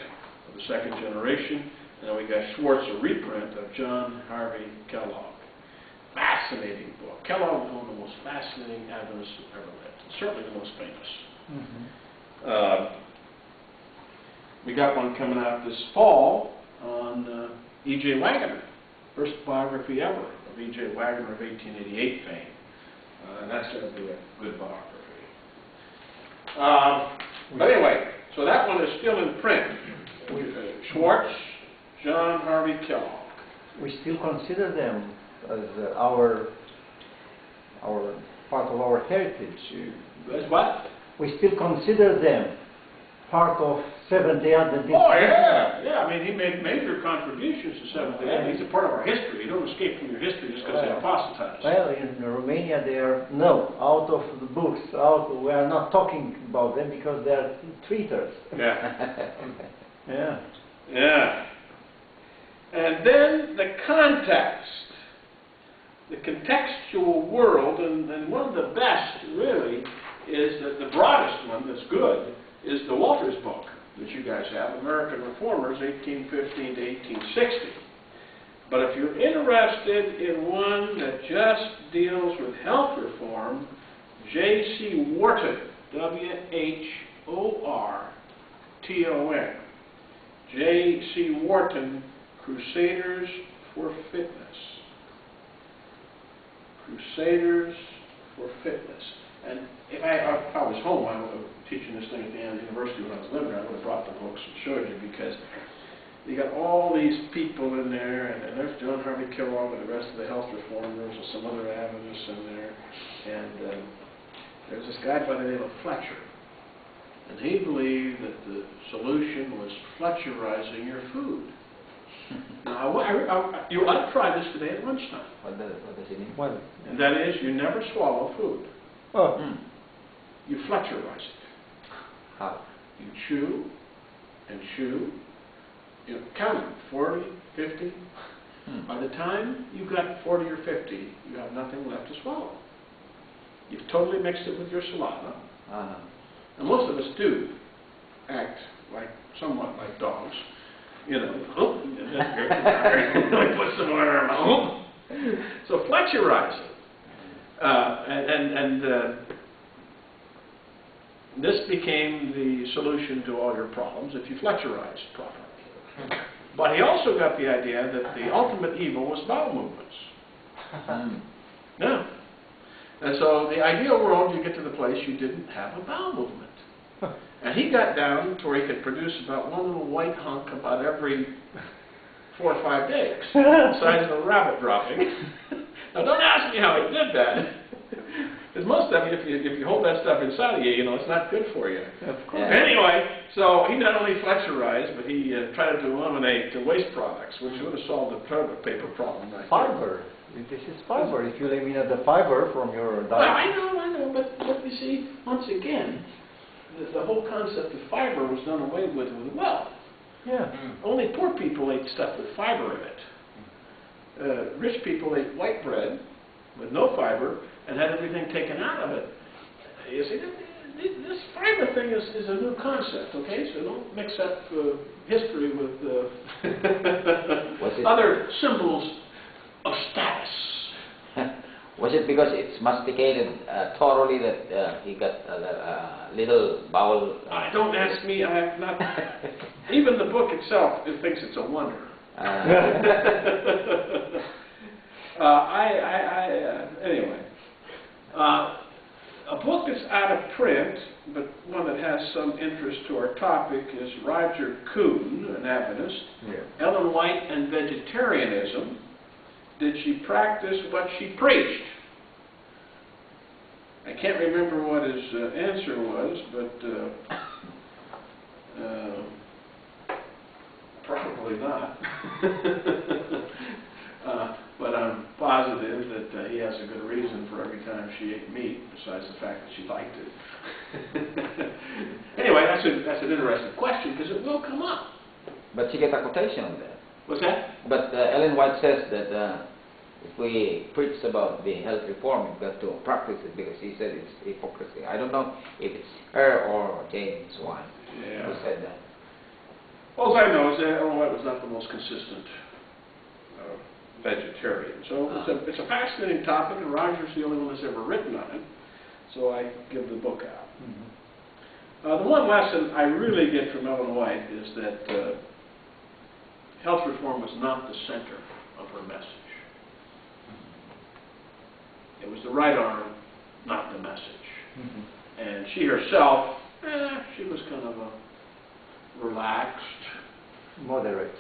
of the second generation. And we got Schwartz, a reprint of John Harvey Kellogg. Fascinating book. Kellogg is one of the most fascinating Adventists who ever lived. Certainly the most famous. We got one coming out this fall on E.J. Waggoner. First biography ever of E.J. Waggoner of 1888 fame. And that's going to be a good biography. But anyway, so that one is still in print. Schwartz, John Harvey Kellogg. We still consider them as our part of our heritage. As what? We still consider them part of Seventh-day Adventist. Oh, yeah. Yeah, I mean, he made major contributions to Seventh-day Adventist. He's a part of our history. You don't escape from your history just because they apostatized. Well, in Romania, they are, out of the books. We are not talking about them because they are traitors. Yeah. Yeah. Yeah. And then the context. The contextual world, and one of the best, really, is that the broadest one that's good is the Walters book that you guys have, American Reformers, 1815 to 1860. But if you're interested in one that just deals with health reform, J.C. Wharton, W-H-O-R-T-O-N, J.C. Wharton, Crusaders for Fitness. Crusaders for Fitness. And if I was home, I was teaching this thing at the university when I was living there, I would have brought the books and showed you, because you got all these people in there, and there's John Harvey Kellogg and the rest of the health reformers and some other Adventists in there, and there's this guy by the name of Fletcher, and he believed that the solution was Fletcherizing your food. Now, you ought to try this today at lunchtime. What does it mean? Well, And that is, you never swallow food. You Fletcherize it. How? You chew and chew. You count them, 40, 50. By the time you've got 40 or 50, you have nothing left to swallow. You've totally mixed it with your saliva. And most of us do act somewhat like dogs. You know, we put some in our mouth. So Fletcherize it. This became the solution to all your problems if you flexurized properly. But he also got the idea that the ultimate evil was bowel movements. Yeah. And so the ideal world, you get to the place you didn't have a bowel movement. And he got down to where he could produce about one little white hunk about every 4 or 5 days, the size of a rabbit dropping. Now don't ask me how he did that. Because most of it, if you hold that stuff inside of you, it's not good for you. Of course. Anyway, so he not only flexurized, but he tried to eliminate the waste products, which would have solved the toilet paper problem right Fiber. This is fiber. If you eliminate the fiber from your diet. Well, I know, but you see, once again, the whole concept of fiber was done away with well. Yeah. Only poor people ate stuff with fiber in it. Rich people ate white bread with no fiber and had everything taken out of it. You see, this fiber thing is a new concept, okay? So don't mix up history with other symbols of status. Was it because it's masticated thoroughly that he got a little bowel? Don't ask me. I have not. Even the book itself thinks it's a wonder. Anyway, a book that's out of print, but one that has some interest to our topic, is Roger Kuhn, an Adventist, Ellen White and Vegetarianism. Did she practice what she preached? I can't remember what his answer was, but probably not. But I'm positive that he has a good reason for every time she ate meat, besides the fact that she liked it. Anyway, that's an interesting question, because it will come up. But she gets a quotation on that. What's that? But Ellen White says that if we preach about the health reform, we've got to practice it, because she said it's hypocrisy. I don't know if it's her or James White who said that. All I know is that Ellen White was not the most consistent vegetarian. So it's a fascinating topic, and Roger's the only one that's ever written on it. So I give the book out. The one lesson I really get from Ellen White is that health reform was not the center of her message. It was the right arm, not the message. And she herself, she was kind of a relaxed, moderate.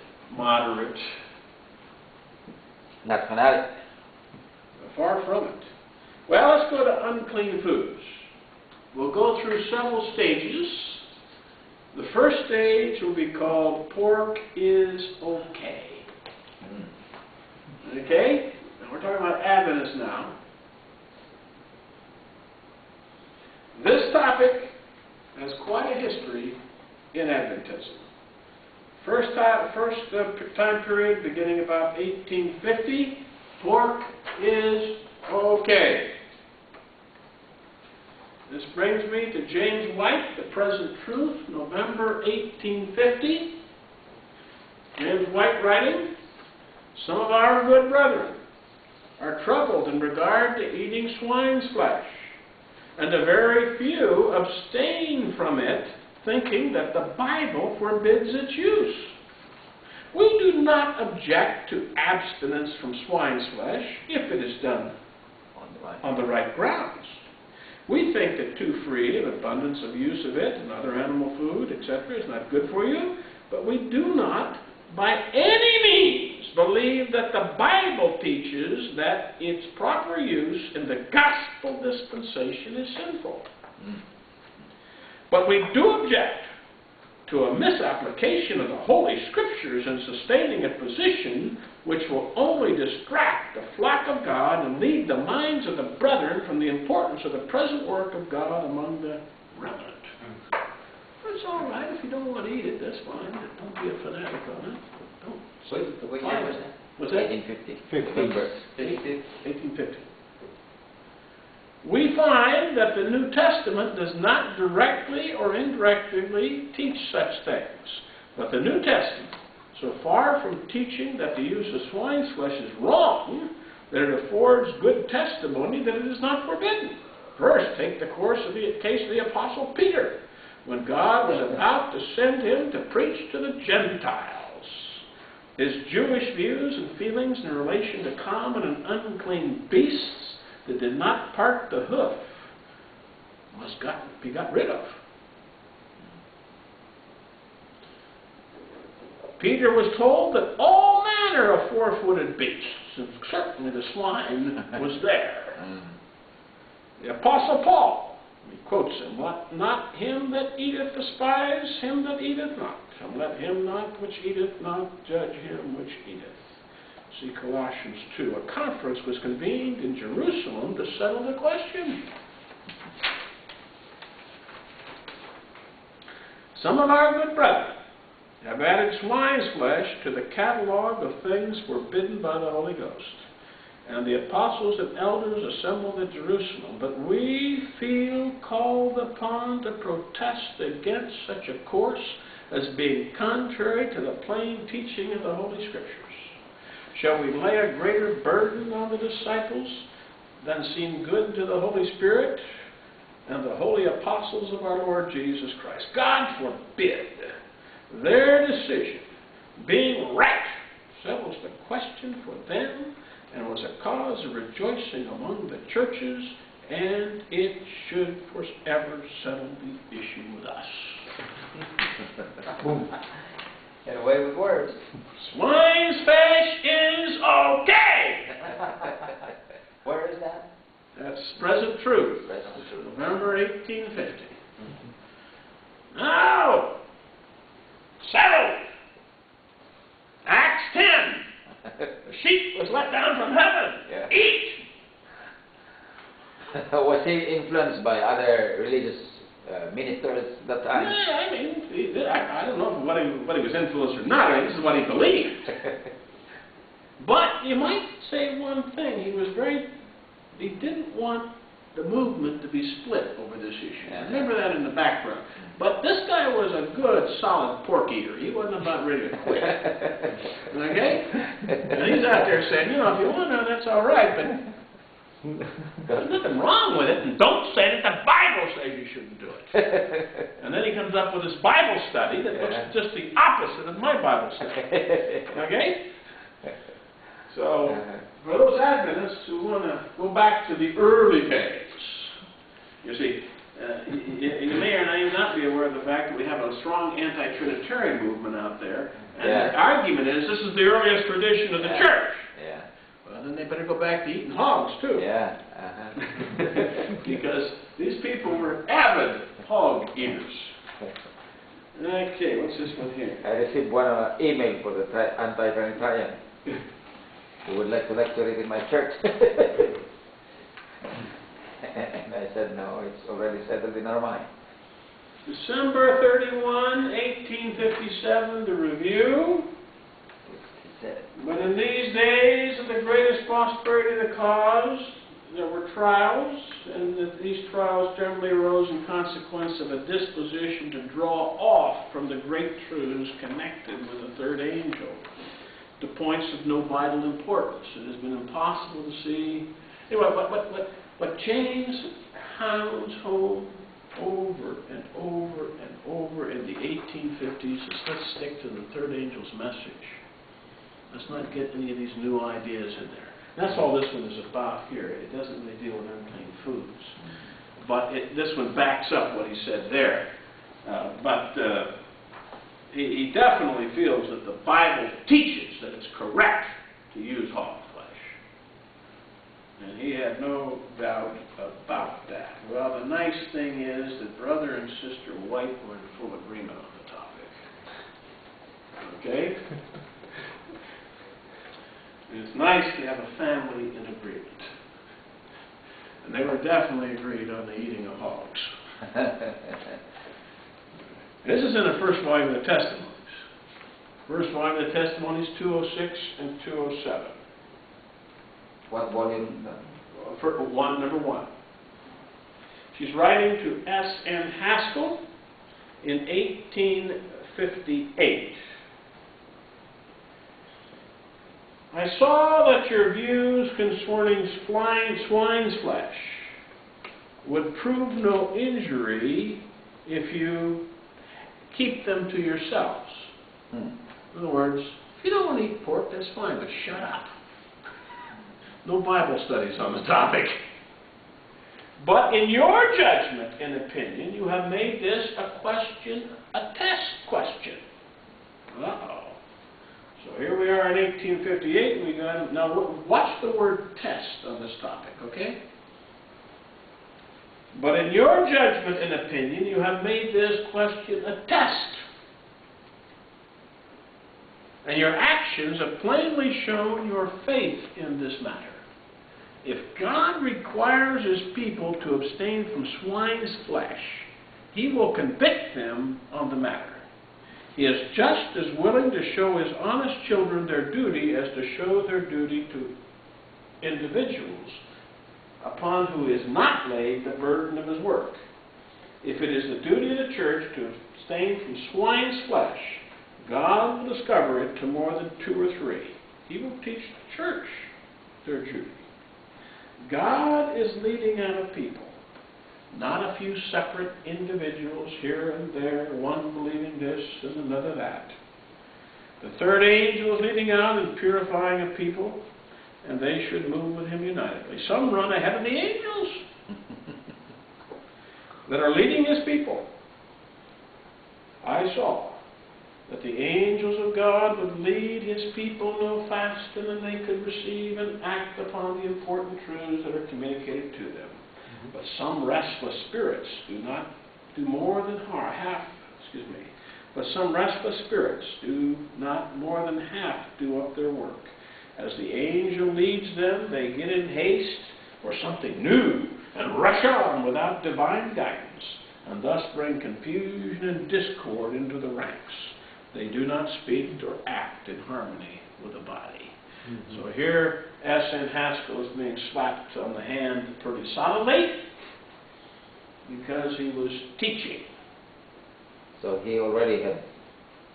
Not fanatic. Far from it. Well, let's go to unclean foods. We'll go through several stages. The first stage will be called pork is okay. Okay? Now we're talking about Adventists now. This topic has quite a history in Adventism. First time period beginning about 1850, pork is okay. This brings me to James White, The Present Truth, November 1850. James White writing, "Some of our good brethren are troubled in regard to eating swine's flesh, and a very few abstain from it, thinking that the Bible forbids its use. We do not object to abstinence from swine's flesh if it is done on the right grounds. We think that too free an abundance of use of it and other animal food, etc., is not good for you, but we do not by any means believe that the Bible teaches that its proper use in the gospel dispensation is sinful. But we do object to a misapplication of the Holy Scriptures in sustaining a position which will only distract the flock of God and lead the minds of the brethren from the importance of the present work of God among the remnant." It's all right if you don't want to eat it, that's fine. Don't be a fanatic on it. Don't say that the What Bible... year was that? What's that? 1850. November 1850. We find that the New Testament does not directly or indirectly teach such things. But the New Testament, so far from teaching that the use of swine's flesh is wrong, that it affords good testimony that it is not forbidden. First, take the case of the Apostle Peter, when God was about to send him to preach to the Gentiles. His Jewish views and feelings in relation to common and unclean beasts that did not part the hoof must be got rid of. Peter was told that all manner of four-footed beasts, and certainly the swine was there. The Apostle Paul, he quotes him, "Let not him that eateth despise him that eateth not, and let him not which eateth not judge him which eateth." See Colossians 2. A conference was convened in Jerusalem to settle the question. Some of our good brethren have added swine's flesh to the catalog of things forbidden by the Holy Ghost. And the apostles and elders assembled at Jerusalem. But we feel called upon to protest against such a course as being contrary to the plain teaching of the Holy Scriptures. Shall we lay a greater burden on the disciples than seemed good to the Holy Spirit and the holy apostles of our Lord Jesus Christ? God forbid. Their decision, being right, settles the question for them and was a cause of rejoicing among the churches, and it should forever settle the issue with us. Get away with words. Swine's flesh is okay. Where is that? That's present truth. Present truth. November 1850. Now, settled. Acts 10. The sheep was let down from heaven. Yeah. Eat. Was he influenced by other religious ministers at that time? Yeah, I mean, I don't know what he was influenced or not. I mean, this is what he believed. But you might say one thing. He didn't want the movement to be split over this issue. Yeah. Remember that in the background. But this guy was a good, solid pork eater. He wasn't about ready to quit. Okay? And he's out there saying, if you want to, that's all right, but there's nothing wrong with it, and don't say that the Bible says you shouldn't do it. And then he comes up with this Bible study that looks just the opposite of my Bible study. Okay? So, for those Adventists who want to go back to the early days, you see, you may or may not be aware of the fact that we have a strong anti-Trinitarian movement out there, and the argument is this is the earliest tradition of the church. Yeah. Well, then they better go back to eating hogs, too. Yeah. Because these people were avid hog eaters. Okay, what's this one here? I received one email for the anti-Trinitarian. Who would like to lecture it in my church. And I said, no, it's already settled in our mind. December 31, 1857, the review. But in these days of the greatest prosperity of the cause, there were trials, and that these trials generally arose in consequence of a disposition to draw off from the great truths connected with the third angel to points of no vital importance. It has been impossible to see. Anyway, what James hounds home over and over and over in the 1850s is let's stick to the third angel's message. Let's not get any of these new ideas in there. That's all this one is about here. It doesn't really deal with unclean foods. But this one backs up what he said there. He definitely feels that the Bible teaches that it's correct to use hog flesh. And he had no doubt about that. Well, the nice thing is that Brother and Sister White were in full agreement on the topic. Okay? And it's nice to have a family in agreement. And they were definitely agreed on the eating of hogs. This is in the first volume of the Testimonies. First volume of the Testimonies, 206 and 207. What volume? Number one. She's writing to S.N. Haskell in 1858. I I saw that your views concerning swine's flesh would prove no injury if you keep them to yourselves. In other words, if you don't want to eat pork, that's fine, but shut up. No Bible studies on the topic. But in your judgment and opinion, you have made this a test question. Uh-oh. So here we are in 1858. Now watch the word test on this topic, okay? But in your judgment and opinion, you have made this question a test. And your actions have plainly shown your faith in this matter. If God requires His people to abstain from swine's flesh, He will convict them on the matter. He is just as willing to show His honest children their duty as to show their duty to individuals upon who is not laid the burden of His work. If it is the duty of the church to abstain from swine's flesh, God will discover it to more than 2 or 3. He will teach the church their duty. God is leading out a people, not a few separate individuals here and there, one believing this and another that. The third angel is leading out and purifying a people, and they should move with Him unitedly. Some run ahead of the angels that are leading His people. I saw that the angels of God would lead His people no faster than they could receive and act upon the important truths that are communicated to them. But some restless spirits do not do more than But some restless spirits do not more than half do up their work. As the angel leads them, they get in haste for something new and rush on without divine guidance, and thus bring confusion and discord into the ranks. They do not speak or act in harmony with the body. So here, S.N. Haskell is being slapped on the hand pretty solidly because he was teaching. So he already had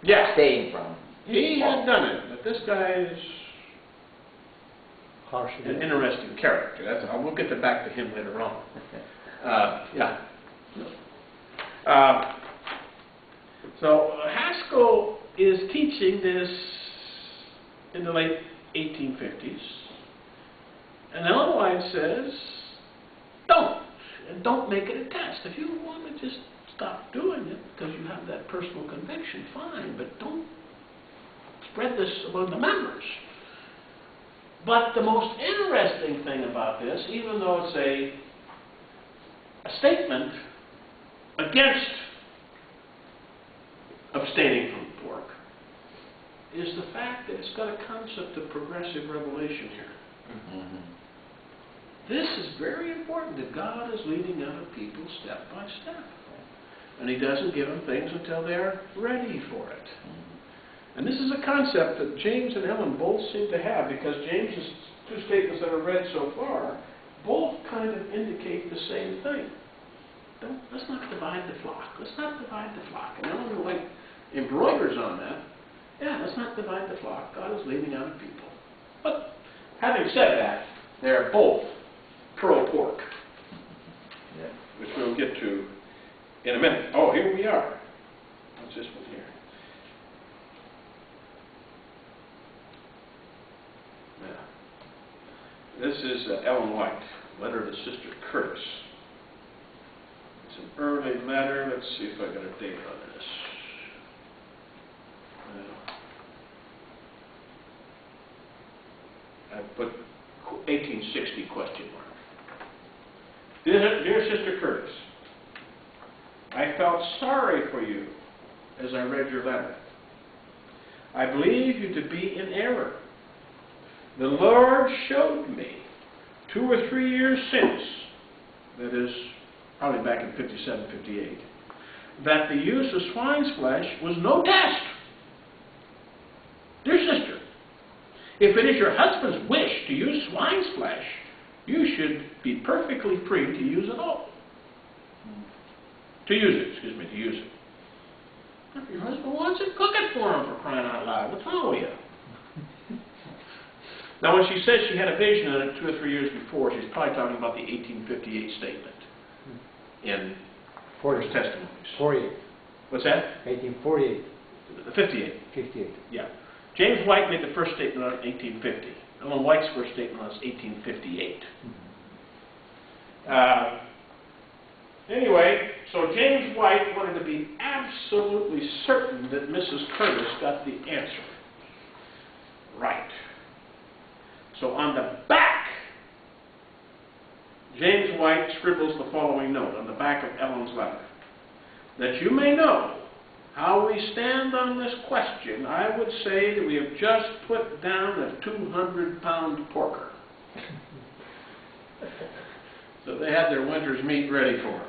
abstained from. He had done it, but this guy is harsh. an interesting character. We'll get back to him later on. So Haskell is teaching this in the late 1850s, and Ellen White says, don't make it a test. If you want to just stop doing it because you have that personal conviction, fine, but don't spread this among the members. But the most interesting thing about this, even though it's a statement against abstaining from pork, is the fact that it's got a concept of progressive revelation here. This is very important, that God is leading out a people step by step. And He doesn't give them things until they're ready for it. And this is a concept that James and Ellen both seem to have, because James's 2 statements that I've read so far both kind of indicate the same thing. Let's not divide the flock. Let's not divide the flock. And Ellen White embroiders on that. Yeah, let's not divide the flock. God is leading out a people. But having said that, they're both pro-pork, which we'll get to in a minute. Oh, here we are. What's this one here? This is Ellen White, letter to Sister Curtis. It's an early letter. Let's see if I got a date on this. I put 1860 question mark. Dear Sister Curtis, I felt sorry for you as I read your letter. I believe you to be in error. The Lord showed me 2 or 3 years since, that is, probably back in 57, 58, that the use of swine's flesh was no test. Dear sister, if it is your husband's wish to use swine's flesh, you should be perfectly free to use it all. To use it. If your husband wants it, cook it for him, for crying out loud. What's wrong with you? Now, when she says she had a vision on it 2 or 3 years before, she's probably talking about the 1858 statement in First Testimonies. 48. What's that? 1848. 58. 58. Yeah. James White made the first statement on 1850. Ellen White's first statement was 1858. Anyway, so James White wanted to be absolutely certain that Mrs. Curtis got the answer right. So on the back, James White scribbles the following note on the back of Ellen's letter. That you may know how we stand on this question, I would say that we have just put down a 200-pound porker. So they had their winter's meat ready for him.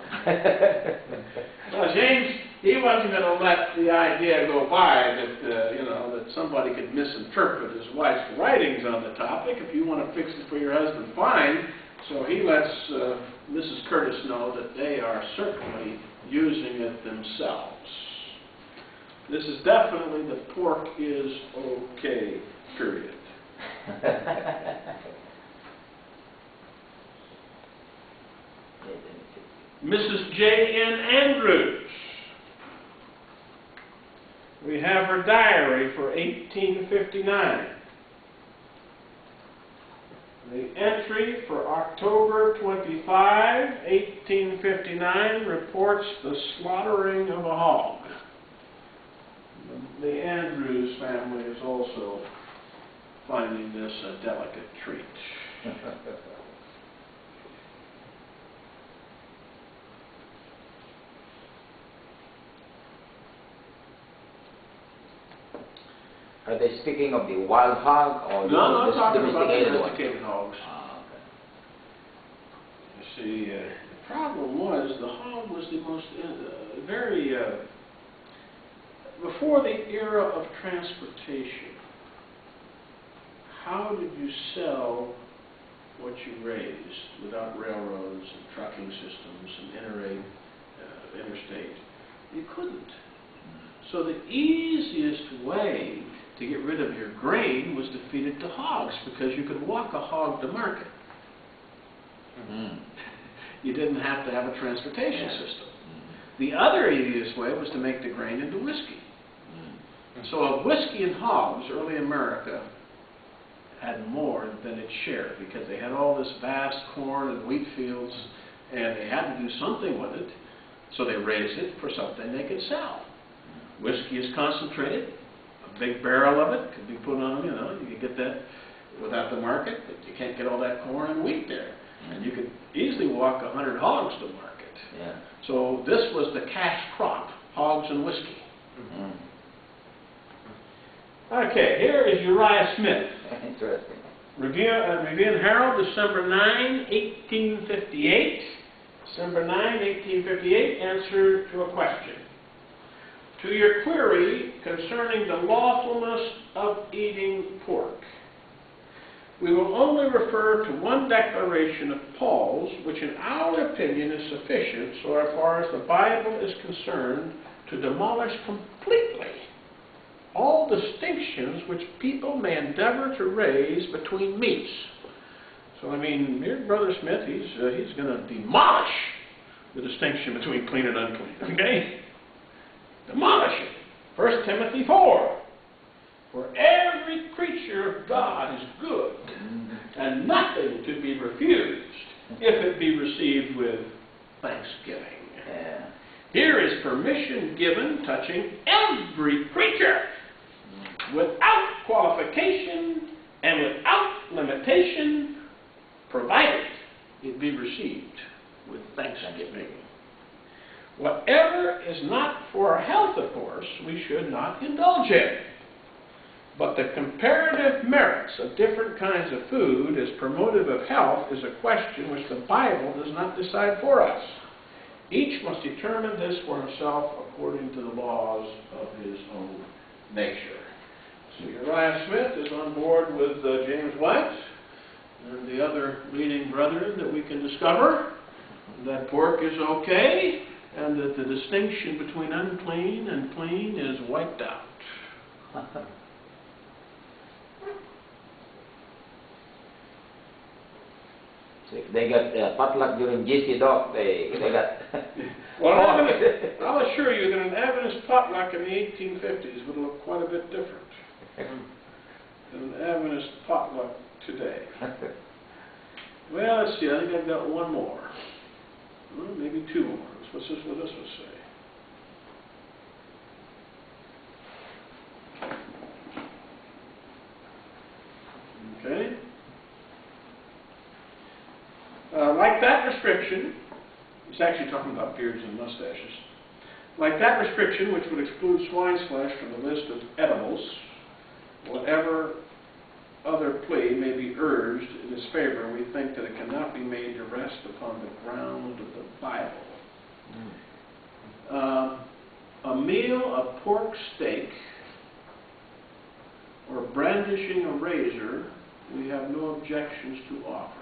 Well, James, he wasn't going to let the idea go by that, that somebody could misinterpret his wife's writings on the topic. If you want to fix it for your husband, fine. So he lets Mrs. Curtis know that they are certainly using it themselves. This is definitely the pork is okay, period. Mrs. J.N. Andrews. We have her diary for 1859. The entry for October 25, 1859 reports the slaughtering of a hog. The Andrews family is also finding this a delicate treat. Are they speaking of the wild hog or No, I'm the talking about domesticated domesticated hogs. You see, the problem was the hog was the most before the era of transportation. How did you sell what you raised without railroads and trucking systems and interstate? You couldn't. So the easiest way to get rid of your grain was to feed it to hogs, because you could walk a hog to market. You didn't have to have a transportation system. The other easiest way was to make the grain into whiskey. So of whiskey and hogs, early America had more than its share, because they had all this vast corn and wheat fields, and they had to do something with it, so they raised it for something they could sell. Whiskey is concentrated. A big barrel of it could be put on, you could get that without the market, but you can't get all that corn and wheat there. And you could easily walk 100 hogs to market. Yeah. So this was the cash crop, hogs and whiskey. Okay, here is Uriah Smith. Interesting. Review and Herald, December 9, 1858. December 9, 1858, answer to a question. To your query concerning the lawfulness of eating pork, we will only refer to one declaration of Paul's, which in our opinion is sufficient so far as the Bible is concerned to demolish completely all distinctions which people may endeavor to raise between meats. So, here, Brother Smith, he's going to demolish the distinction between clean and unclean, okay? Demolish it. 1 Timothy 4. For every creature of God is good, and nothing to be refused if it be received with thanksgiving. Yeah. Here is permission given touching every creature, without qualification and without limitation, provided it be received with thanksgiving. Whatever is not for our health, of course, we should not indulge in. But the comparative merits of different kinds of food as promotive of health is a question which the Bible does not decide for us. Each must determine this for himself according to the laws of his own nature. So Uriah Smith is on board with James White and the other leading brethren that we can discover that pork is okay, and that the distinction between unclean and clean is wiped out. If they got potluck during GC Doc, they got... Well, I'll assure you that an Adventist potluck in the 1850s would look quite a bit different than an Adventist potluck today. Well, let's see, I think I've got one more. Well, maybe two more. What's this, what this one say? Okay. Like that restriction, it's actually talking about beards and mustaches. Like that restriction, which would exclude swine's flesh from the list of edibles, whatever other plea may be urged in its favor, we think that it cannot be made to rest upon the ground of the Bible. A meal of pork steak or brandishing a razor, we have no objections to offer.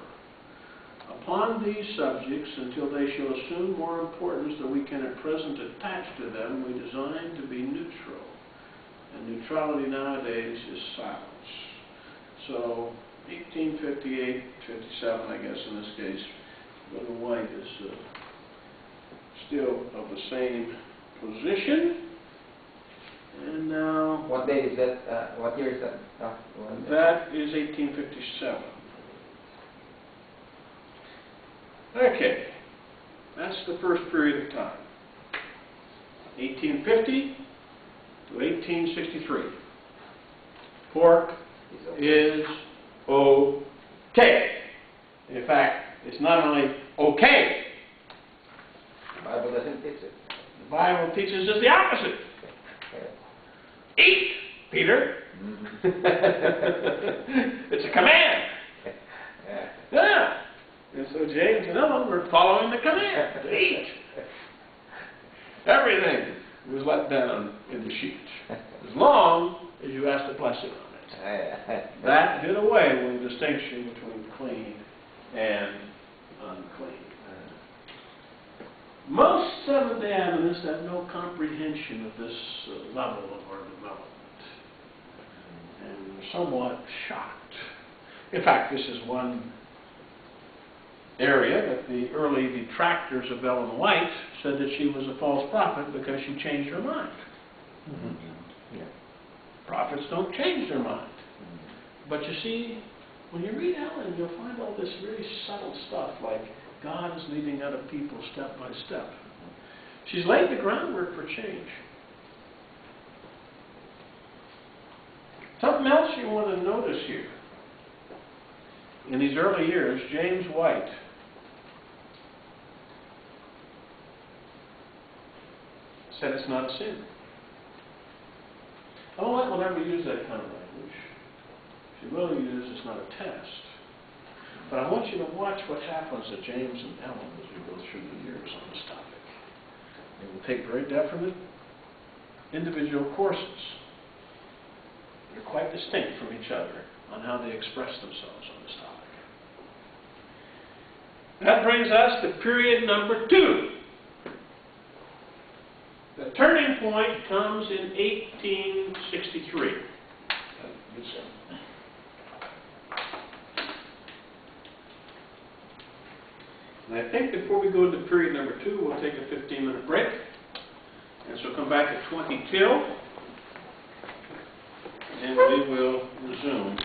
Upon these subjects, until they shall assume more importance than we can at present attach to them, we design to be neutral. And neutrality nowadays is silence. So, 1858, 57, I guess in this case, Brother White is still of the same position. And now... What day is that? What year is that? That is 1857. Okay, that's the first period of time. 1850 to 1863. Pork is okay. In fact, it's not only okay. The Bible doesn't teach it. The Bible teaches us the opposite. Eat, Peter. It's a command. Yeah. And so James and Ellen were following the command to eat. Everything was let down in the sheet, as long as you asked a blessing on it. That did away with the distinction between clean and unclean. Most Seventh-day Adventists have no comprehension of this level of our development, and they're somewhat shocked. In fact, this is one area that the early detractors of Ellen White said that she was a false prophet because she changed her mind. Yeah. Prophets don't change their mind. But you see, when you read Ellen, you'll find all this really subtle stuff, like God is leading other people step by step. She's laid the groundwork for change. Something else you want to notice here. In these early years, James White said it's not a sin. Ellen White will never use that kind of language. She will use it's not a test. But I want you to watch what happens to James and Ellen as we go through the years on this topic. They will take very definite individual courses. They're quite distinct from each other on how they express themselves on this topic. That brings us to period number 2. The turning point comes in 1863. And I think before we go into period number 2, we'll take a 15-minute break. And so come back at 20 till, and we will resume.